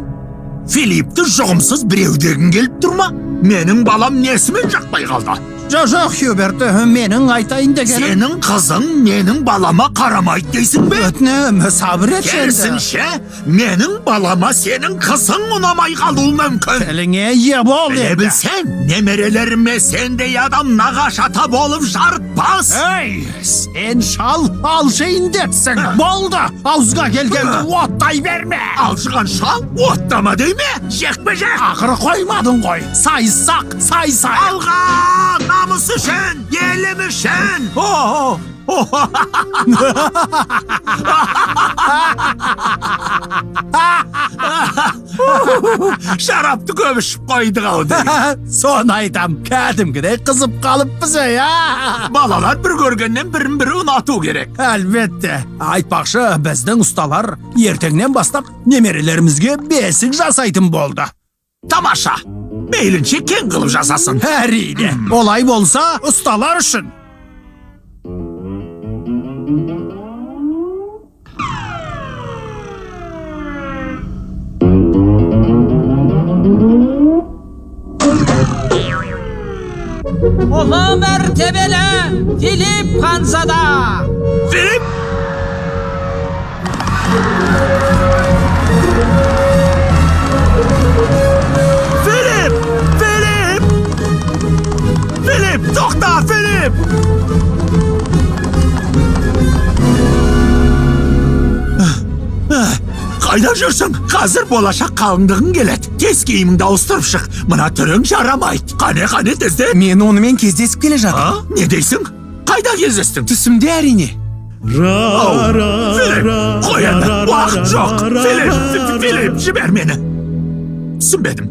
[SPEAKER 1] Филиппті жұғымсыз біреудегін келіп тұрма? Менің балам несімен жақпай қалды?
[SPEAKER 8] Жоқ, Хюберт, менің айтайын дегенім...
[SPEAKER 1] Сенің қызың менің балама қарамайды дейсің бе?
[SPEAKER 8] Өтінем, сабыр et енді.
[SPEAKER 1] Керісінше, менің балама сенің қызың ұнамай қалуы мүмкін.
[SPEAKER 8] Тіліңе ие бол
[SPEAKER 1] Біле
[SPEAKER 8] енді.
[SPEAKER 1] білсең, немерелеріме сендей адам нағаш ата болып жарытпас.
[SPEAKER 8] Ей, сен шал алшайын депсің. Болды, ауызға келгенді оттай берме.
[SPEAKER 1] Алжыған шал оттама дей ме? Жекпе жек.
[SPEAKER 8] Ақыры қоймадың ғой. Сайсақ, сай-сай.
[SPEAKER 1] Алға! Намыс үшін, елім үшін. Шарапты көп ішіп қойдық ауды.
[SPEAKER 8] Соны айтам, кәдімгідей қызып қалыппыз я.
[SPEAKER 1] Балалар бір көргеннен бірін-бірі ұнату керек.
[SPEAKER 8] Әлбетте. Айтпақшы, біздің ұсталар ертеңнен бастап немерелерімізге бесік жасайтын болды.
[SPEAKER 1] Тамаша. Мейлінше кең қылып жасасын.
[SPEAKER 8] Әрине. Олай болса, ұсталар үшін.
[SPEAKER 3] Ұлы мәртебелі Филипп Ханзада.
[SPEAKER 1] Филипп! Филипп, тоқта, Филипп! Қайда жүрсің? Қазір болашақ қалыңдығың келеді. Тез киіміңді ауыстырып шық. Мына түрің жарамайды. Қане тезде.
[SPEAKER 9] Мен онымен кездесіп келе жатыр.
[SPEAKER 1] Не дейсің? Қайда кездестің?
[SPEAKER 9] Түсімде әрине.
[SPEAKER 1] Филипп, қой енді. Уақыт жоқ. Филипп, жібер мені. Түсінбедім.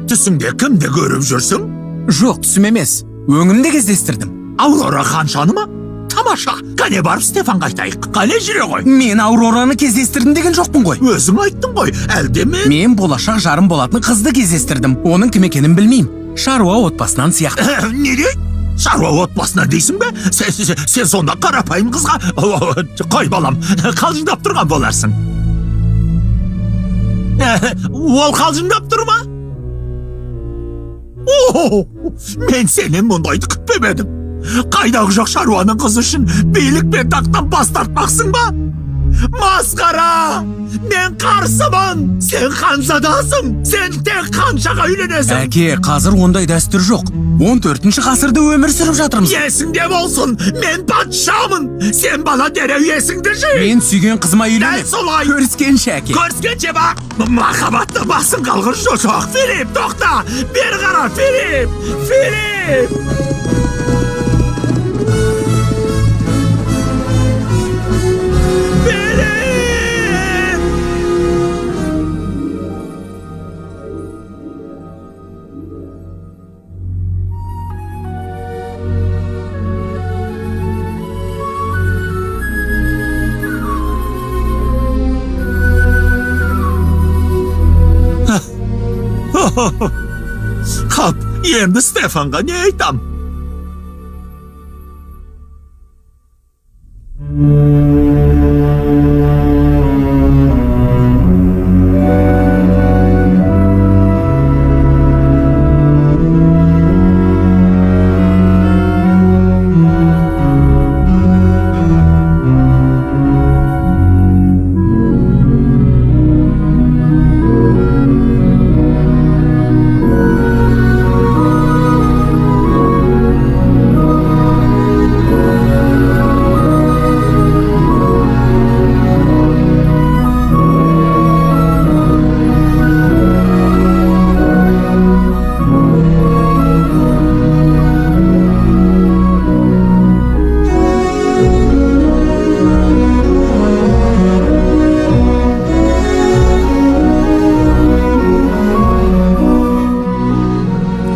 [SPEAKER 1] Түсіңде кімді көріп жүрсің?
[SPEAKER 9] Жоқ, түсім емес. Өңімде кездестірдім.
[SPEAKER 1] Аурора ханшаны ма? Тамаша, қане барып Стефанға айтайық. Қане жүре ғой.
[SPEAKER 9] Мен Аурораны кездестірдім деген жоқпын ғой.
[SPEAKER 1] Өзің айттың ғой, әлде
[SPEAKER 9] Мен болашақ жарым болатын қызды кездестірдім. Оның кім екенін білмеймін. Шаруа отбасынан сияқты.
[SPEAKER 1] Не дейді? Шаруа отбасынан дейсің бе? Сен сонда қарапайым қызға... Қой балам, қалжыңдап тұрған боларсың. Ол қалжыңдап тұр ма? Мен сенен мұндайды күтпемедім. Қайдағы жоқ шаруаның қызы үшін билік пен тақтан бас тартпақсың ба? Масқара! Мен қарсымын! Сен ханзадасың! Сен тек ханшаға үйленесің!
[SPEAKER 9] Әке, қазір ондай дәстүр жоқ. 14-ші ғасырда өмір сүріп жатырмыз.
[SPEAKER 1] Есіңде болсын! Мен патшамын! Сен бала дереу есіңді жи!
[SPEAKER 9] Мен сүйген қызыма үйленем.
[SPEAKER 1] Дәл солай!
[SPEAKER 9] Көріскенше, әке.
[SPEAKER 1] Көріскенше ба! Махаббатты басын қалғыр жоқ! Филипп, тоқта! Бері қара, Филипп! Қап, енді Стефанға не айтам?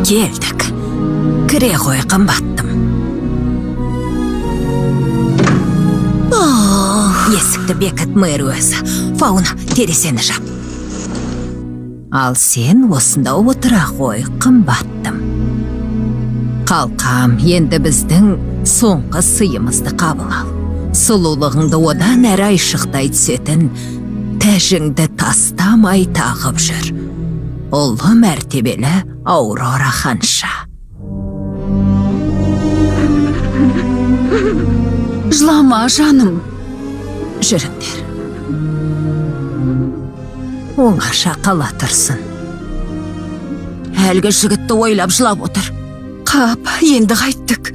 [SPEAKER 6] Келдік. Кіре ғой қымбаттым. Есікті бекіт мэр өзі. Фауна, терезені жап. Ал сен осында отыра ғой қымбаттым. Қалқам, енді біздің соңғы сыйымызды қабыл ал. Сұлулығыңды одан әрі айшықтай түсетін тәжіңді тастамай тағып жүр. Ulu mərtəbəli Aurora Xanşa. Жылама, жаным. Жүріңдер. Оңаша қала тұрсын.
[SPEAKER 4] Әлгі жігітті ойлап жылап отыр.
[SPEAKER 6] Қап, енді қайттық.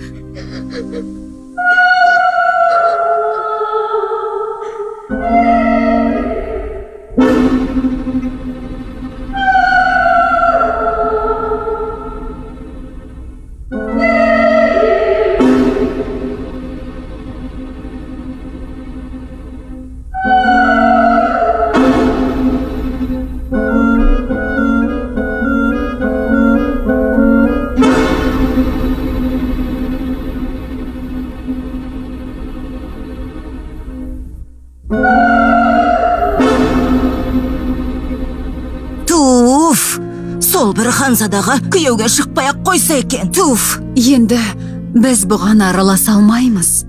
[SPEAKER 4] Сол бір ханзадаға күйеуге шықпай-ақ қойса екен. Туф!
[SPEAKER 6] Енді біз бұған араласа алмаймыз.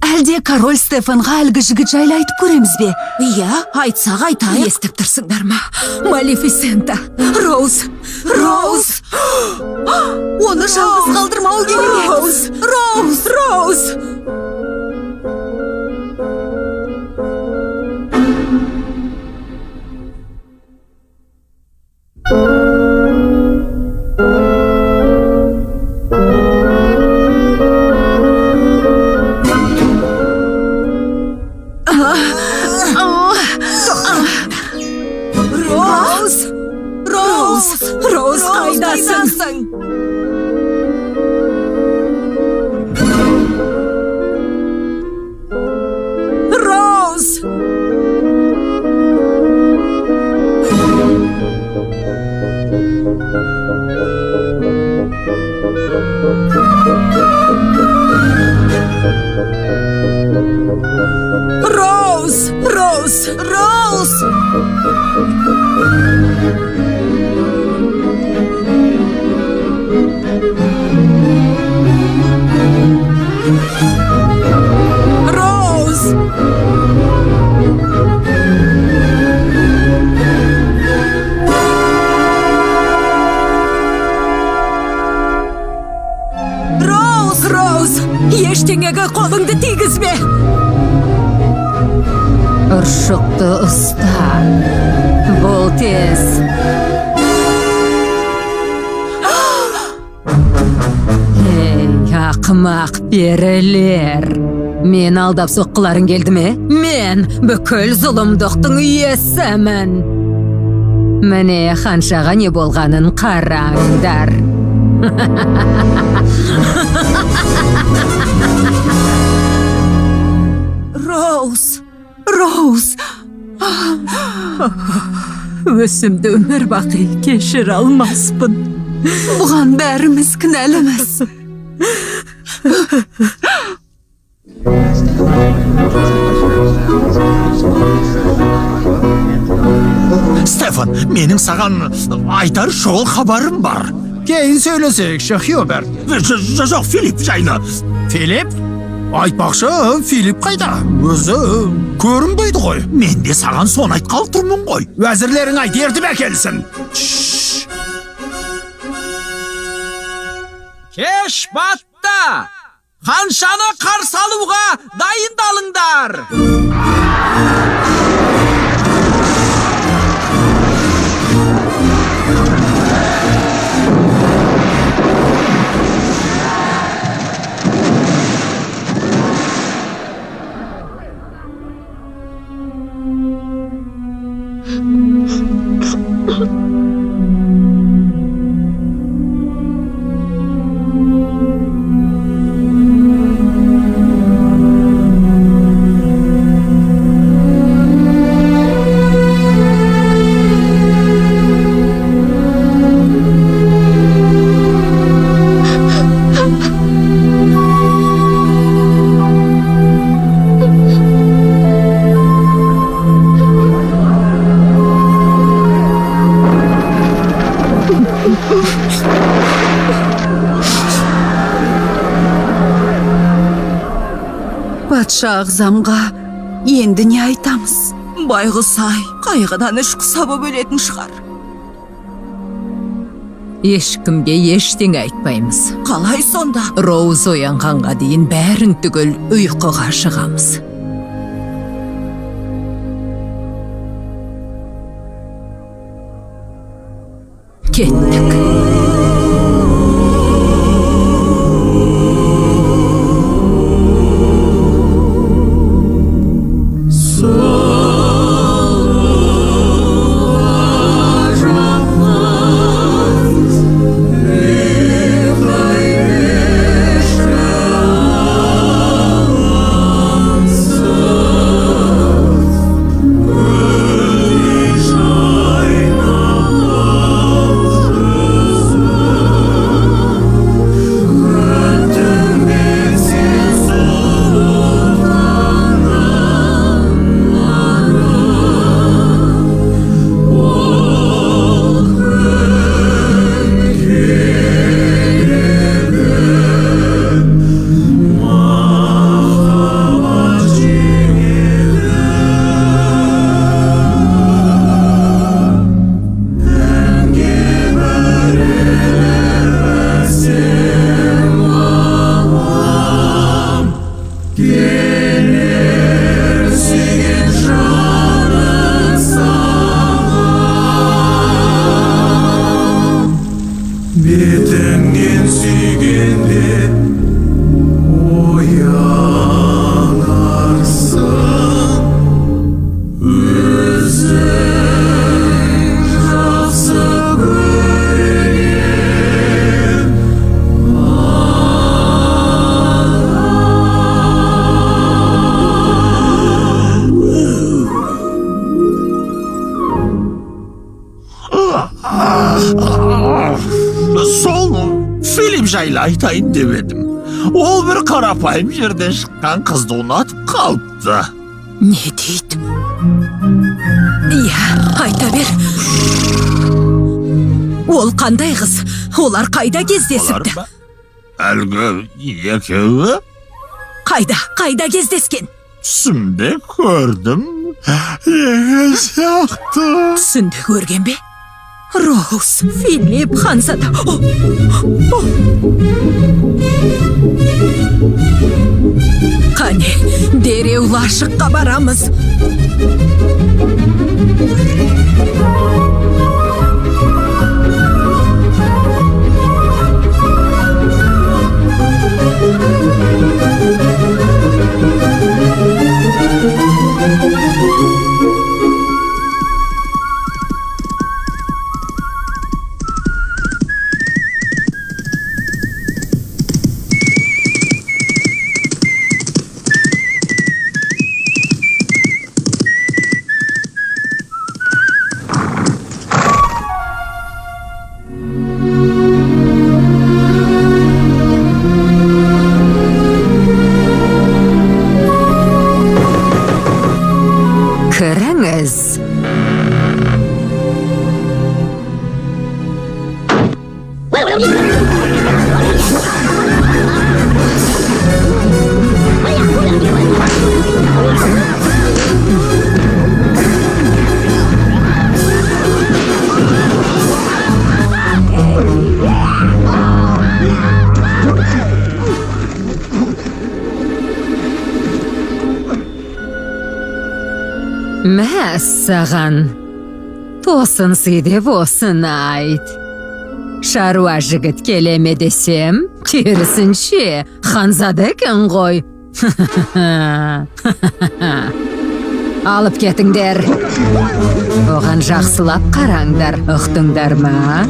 [SPEAKER 6] Әлде король Стефанға әлгі жігіт жайлы айтып көреміз бе?
[SPEAKER 4] Иә, айтсақ айтайық.
[SPEAKER 6] Естіп тұрсыңдар ма? Малефисента, Роуз. Оны жалғыз қалдырмау керек. Роуз. Роуз қайдасың? Роуз! Роуз! Роуз! Ештеңеге қолыңды тигізбе! Ұршықты ұста. Бұл тез. Ей, ақымақ перілер. Мен алдап соққыларың келді ме? Мен бүкіл зұлымдықтың иесімін. Міне ханшаға не болғанын қараңдар. Роуз! Өсімді өмір бақи кешір алмаспын. Бұған бәріміз кінәліміз.
[SPEAKER 1] Стефан, менің саған айтар шұғыл хабарым бар.
[SPEAKER 8] Кейін сөйлесекші, Хьюберт.
[SPEAKER 1] Жоқ, Филипп жайлы.
[SPEAKER 8] Филипп? Айтпақшы, Филипп қайда? Өзі көрінбейді ғой.
[SPEAKER 1] Мен де саған соны айтқалы тұрмын ғой.
[SPEAKER 8] Уәзірлерің айт, ертіп әкелсін.
[SPEAKER 3] Кеш батты! Ханшаны қарсы алуға дайындалыңдар!
[SPEAKER 6] патша ағзамға енді не айтамыз?
[SPEAKER 4] Байғұс-ай, қайғыдан іш құса боп өлетін шығар.
[SPEAKER 5] Ешкімге ештеңе айтпаймыз.
[SPEAKER 4] Қалай сонда?
[SPEAKER 5] Роуз оянғанға дейін бәрін түгел ұйқыға шығамыз. Кеттік.
[SPEAKER 2] Бетіңнен сүйгенде оянарсың, өзің жақсы көрген
[SPEAKER 1] Сол film жайлы айтайын деп едім. Ол бір қарапайым жерден шыққан қызды ұнатып қалыпты.
[SPEAKER 5] Не дейді? Иә, айта бер. Ол қандай қыз? Олар қайда кездесіпті?
[SPEAKER 1] Әлгі екеуі
[SPEAKER 5] Қайда кездескен?
[SPEAKER 1] түсімде көрдім. Неге сияқты.
[SPEAKER 5] Түсінде көрген бе? Роуз, Филипп, Ханзада. Қане, дереу лашыққа барамыз. Кіріңіз. Мәссаған. Тосын сыйдеп осын айт. Шаруа жігіт келеме десем, керісінше Ханзада екен ғой. Алып кетіңдер. Оған жақсылап қараңдар, ұқтыңдар ма?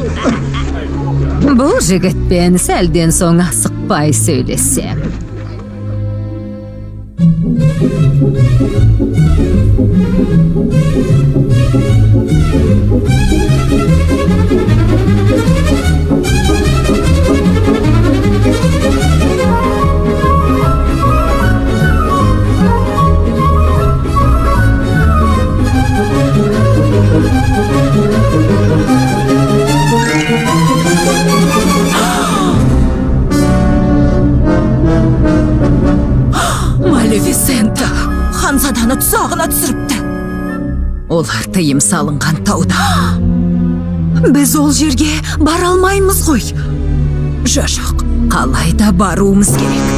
[SPEAKER 5] Бұл жігітпен сәлден соң асықпай сөйлесем. Малефисент.
[SPEAKER 4] Олар тыйым салынған тауда. Біз ол жерге бара алмаймыз ғой. Жоқ, қалайда баруымыз керек.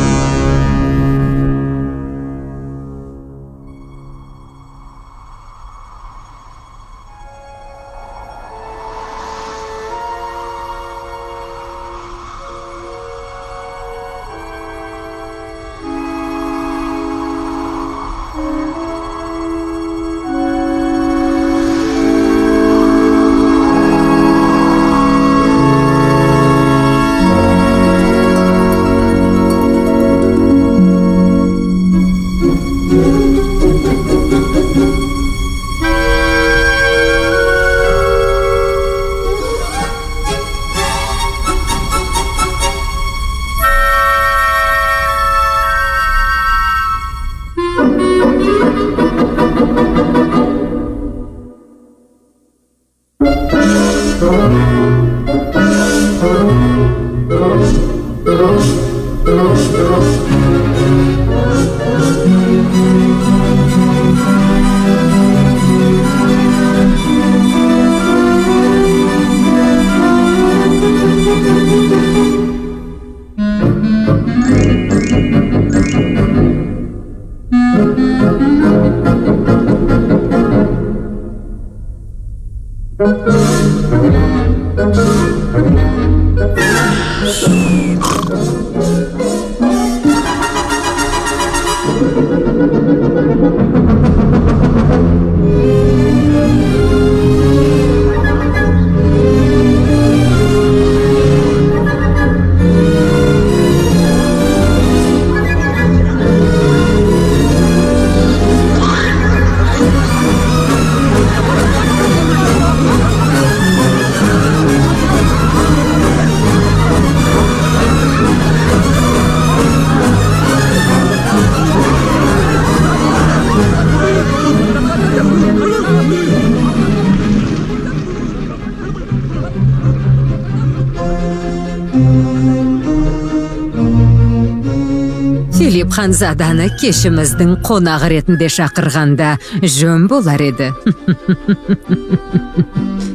[SPEAKER 4] Филипп ханзаданы кешіміздің қонағы ретінде шақырғанда жөн болар еді.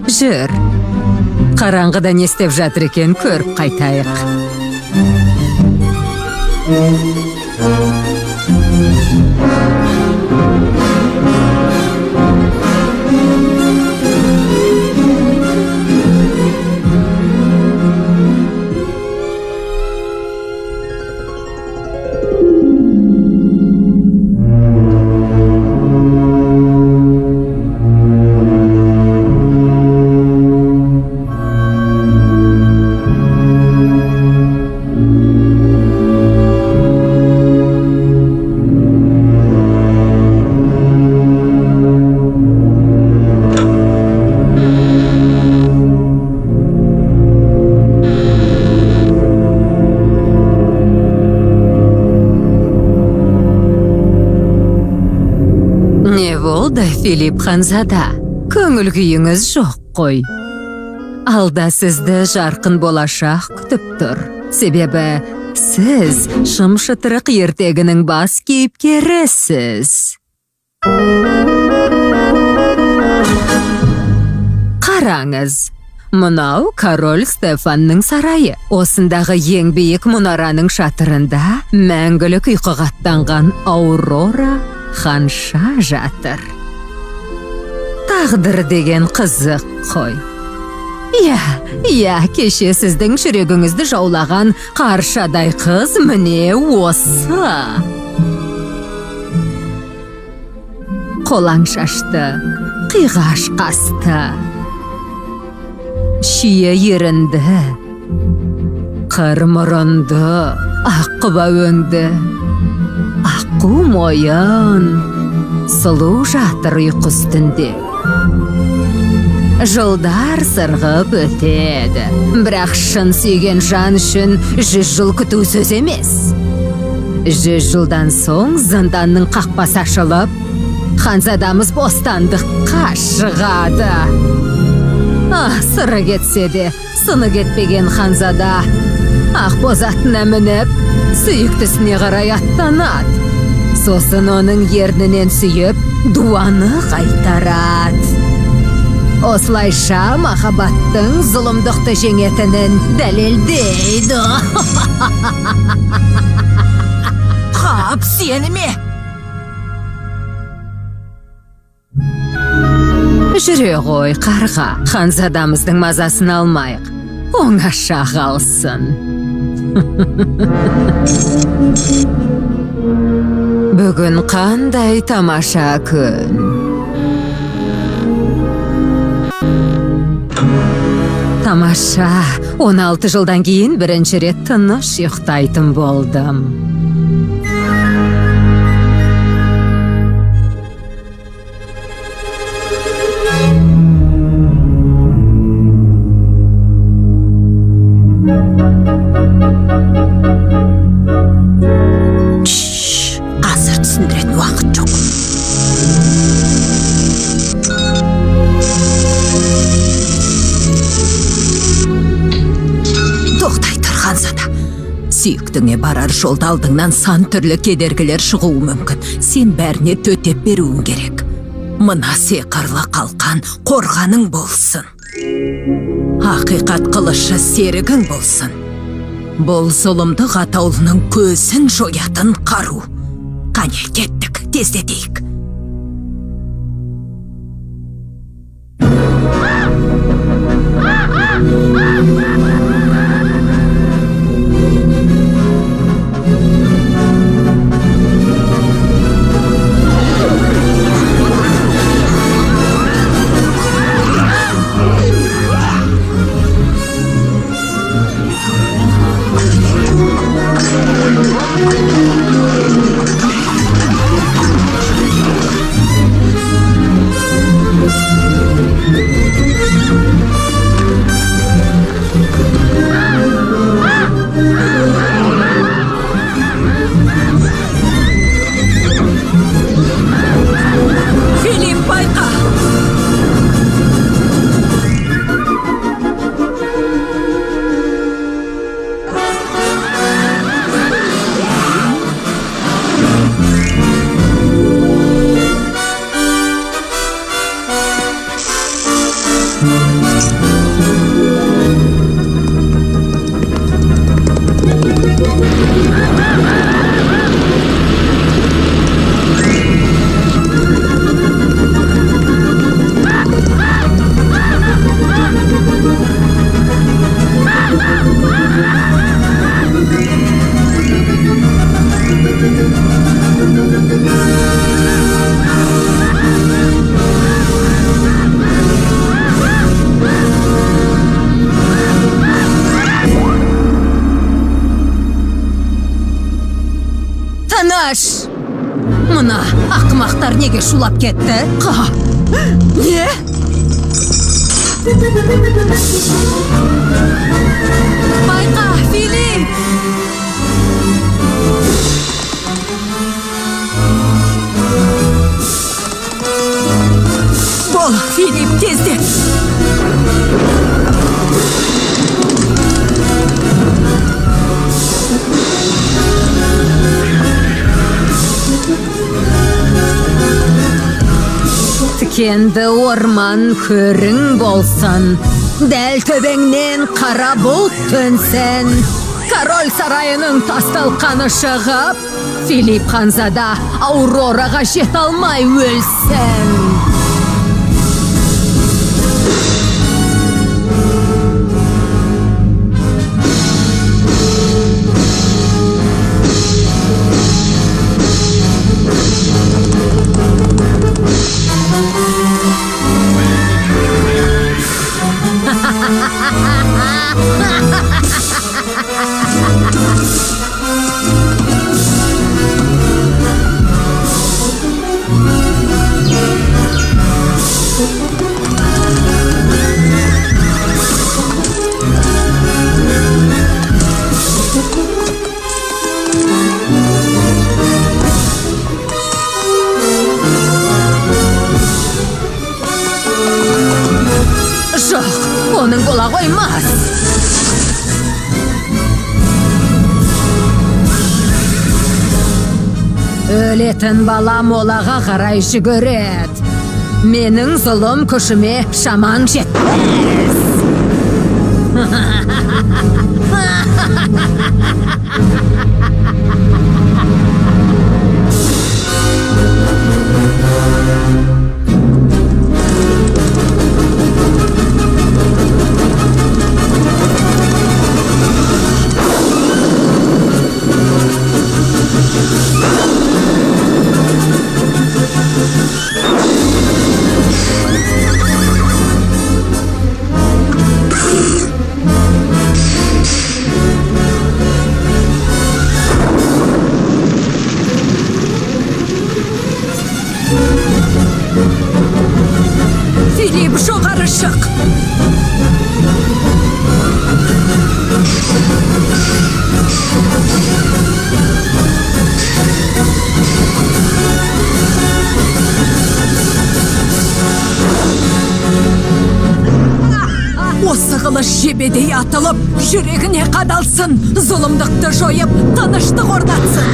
[SPEAKER 4] Жүр, қараңғыда не істеп жатыр екен көріп қайтайық. Филипп ханзада, көңіл күйіңіз жоқ қой. Алда сізді жарқын болашақ күтіп тұр. Себебі сіз шым-шытырық ертегінің бас кейіпкерісіз. Қараңыз, мынау король Стефанның сарайы. Осындағы ең биік мұнараның шатырында мәңгілік ұйқыға аттанған Аурора ханша жатыр. Тағдыр деген қызық қой. Кеше сіздің жүрегіңізді жаулаған қаршадай қыз міне осы. Қолаң шашты, қиғаш қасты, шие ерінді, қыр мұрынды, аққұба өңді, аққу мойын, сұлу жатыр ұйқы үстінде. Жылдар сырғып өтеді, бірақ шын сүйген жан үшін 100 жыл күту сөз емес. 100 жылдан соң зынданның қақпасы ашылып, ханзадамыз бостандыққа шығады. Сыры кетсе де, сыны кетпеген ханзада ақбоз атына мініп, сүйіктісіне қарай аттанады.
[SPEAKER 5] сосын оның ернінен сүйіп дуаны қайтарады. Осылайша махаббаттың зұлымдықты жеңетінін дәлелдейді.
[SPEAKER 4] Қап, сені ме?
[SPEAKER 5] Жүре ғой, қарға. Ханзадамыздың мазасын алмайық. Оңаша қалсын. Бүгін қандай тамаша күн. Тамаша, 16 жылдан кейін бірінші рет тыныш ұйықтайтын болдым.
[SPEAKER 4] Қазір түсіндіретін уақыт жоқ. Тоқтай тұр, Ханзада. Сүйіктіңе барар жолда алдыңнан сан түрлі кедергілер шығуы мүмкін. Сен бәріне төтеп беруің керек. Мына сиқырлы қалқан қорғаның болсын. Ақиқат қылышы серігің болсын. Бұл зұлымдық атаулының көзін жоятын қару. Қане, кеттік, тездетейік. Мына ақымақтар неге шулап кетті? Не? Байқа, Филипп! Бол, Филипп, тездет! Тікенді орман көрің болсын, дәл төбеңнен қара бұлт төнсін. Король сарайының тасталқаны шығып, Филипп Ханзада Аурораға жете алмай өлсін. Жоқ, оның бола қоймас.
[SPEAKER 5] Өлетін балам олаға қарайшы көрет. Менің зұлым күшіме шаман жетмес.
[SPEAKER 4] Filip жоғары шық. Осы қылыш жебедей атылып, жүрегіне қадалсын, зұлымдықты жойып, тыныштық орнатсын.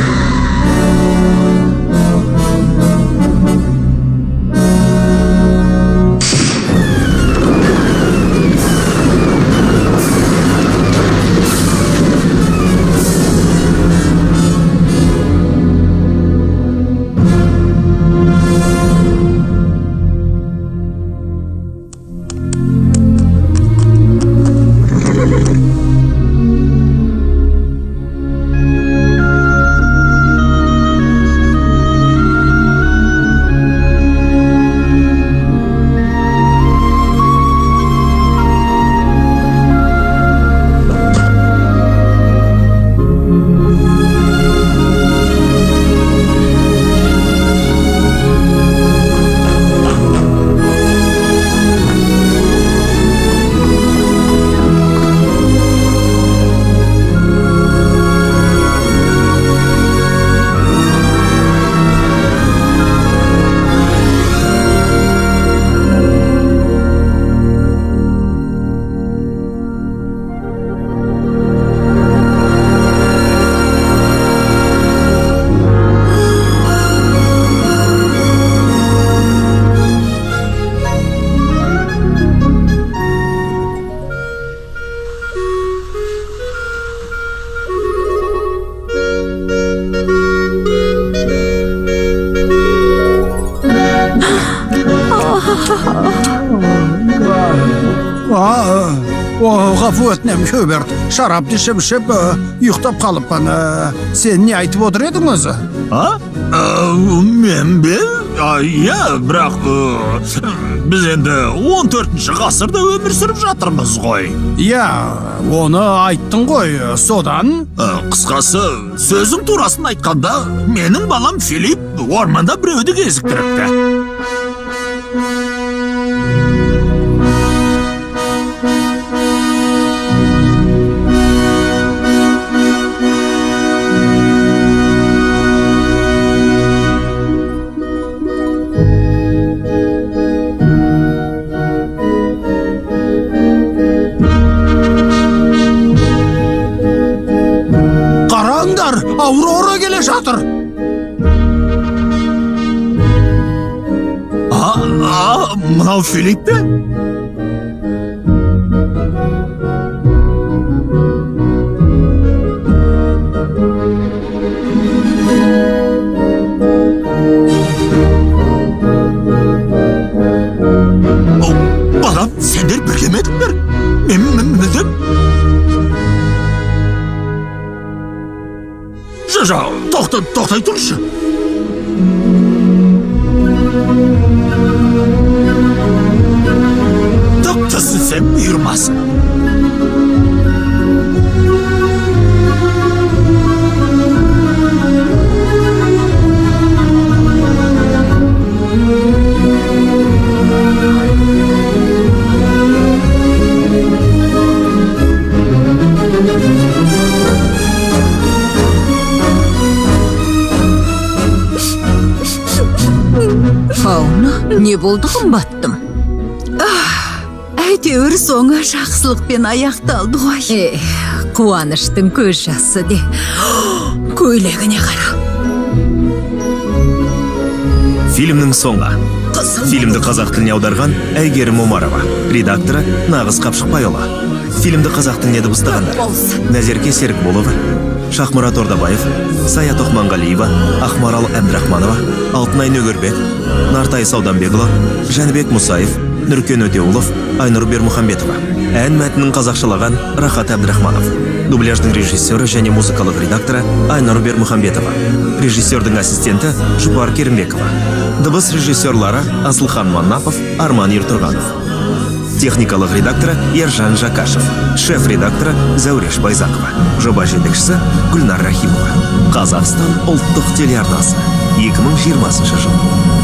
[SPEAKER 8] Ғафу өтінем, Хюберт. Шарап ішіп, ұйықтап қалыппын. Сен не айтып отыр едің өзі?
[SPEAKER 1] Мен бе? Я, бірақ біз енді 14-ші ғасырда өмір сүріп жатырмыз ғой.
[SPEAKER 8] Я, оны айттың ғой, содан?
[SPEAKER 1] Қысқасы, сөзің турасын айтқанда, менің балам Филипп орманда біреуді кезіктіріпті.
[SPEAKER 8] Аурора келе жатыр.
[SPEAKER 1] Мынау Филипп пе? Балам, сендер бірге ме едіңдер? Мен білдім. Тоқтай тұршы. Тоқтасын сен бұйырмасын.
[SPEAKER 6] Не болды қымбаттым? Әйтеуір соңы жақсылықпен аяқталды ғой.
[SPEAKER 4] Қуаныштың көз жасы де. Көйлегіне қара.
[SPEAKER 10] Фильмнің соңы. Фильмді қазақ тіліне аударған Әйгерім Омарова. Редакторы Нағыз Қапшықбайұлы. Фильмді қазақ тіліне дыбыстағандар: Назерке Серікболова, Шахмұрат Ордабаев, Сая Тоқманғалиева, Ақмарал Әбдірахманова, Алтынай Нөгербек, Нартай Сауданбекұлы, Жәнібек Мұсаев, Нүркен Өтеуылов, Айнұр Бермұхамбетова. Ән мәтінін қазақшылаған Рахат Әбдірахманов. Дубляждың режиссері және музыкалық редакторы Айнұр Бермұхамбетова. Режиссердің ассистенті Жұпар Керімбекова. Дыбыс режиссерлары Асылхан Маннапов, Арман Ертұрғанов. Техникалық редакторы Ержан Жакашев. Шеф-редакторы Зәуреш Байзақова. Жоба жетекшісі Гүлнар Рахимова. Қазақстан ұлттық телеарнасы. 2020 жыл.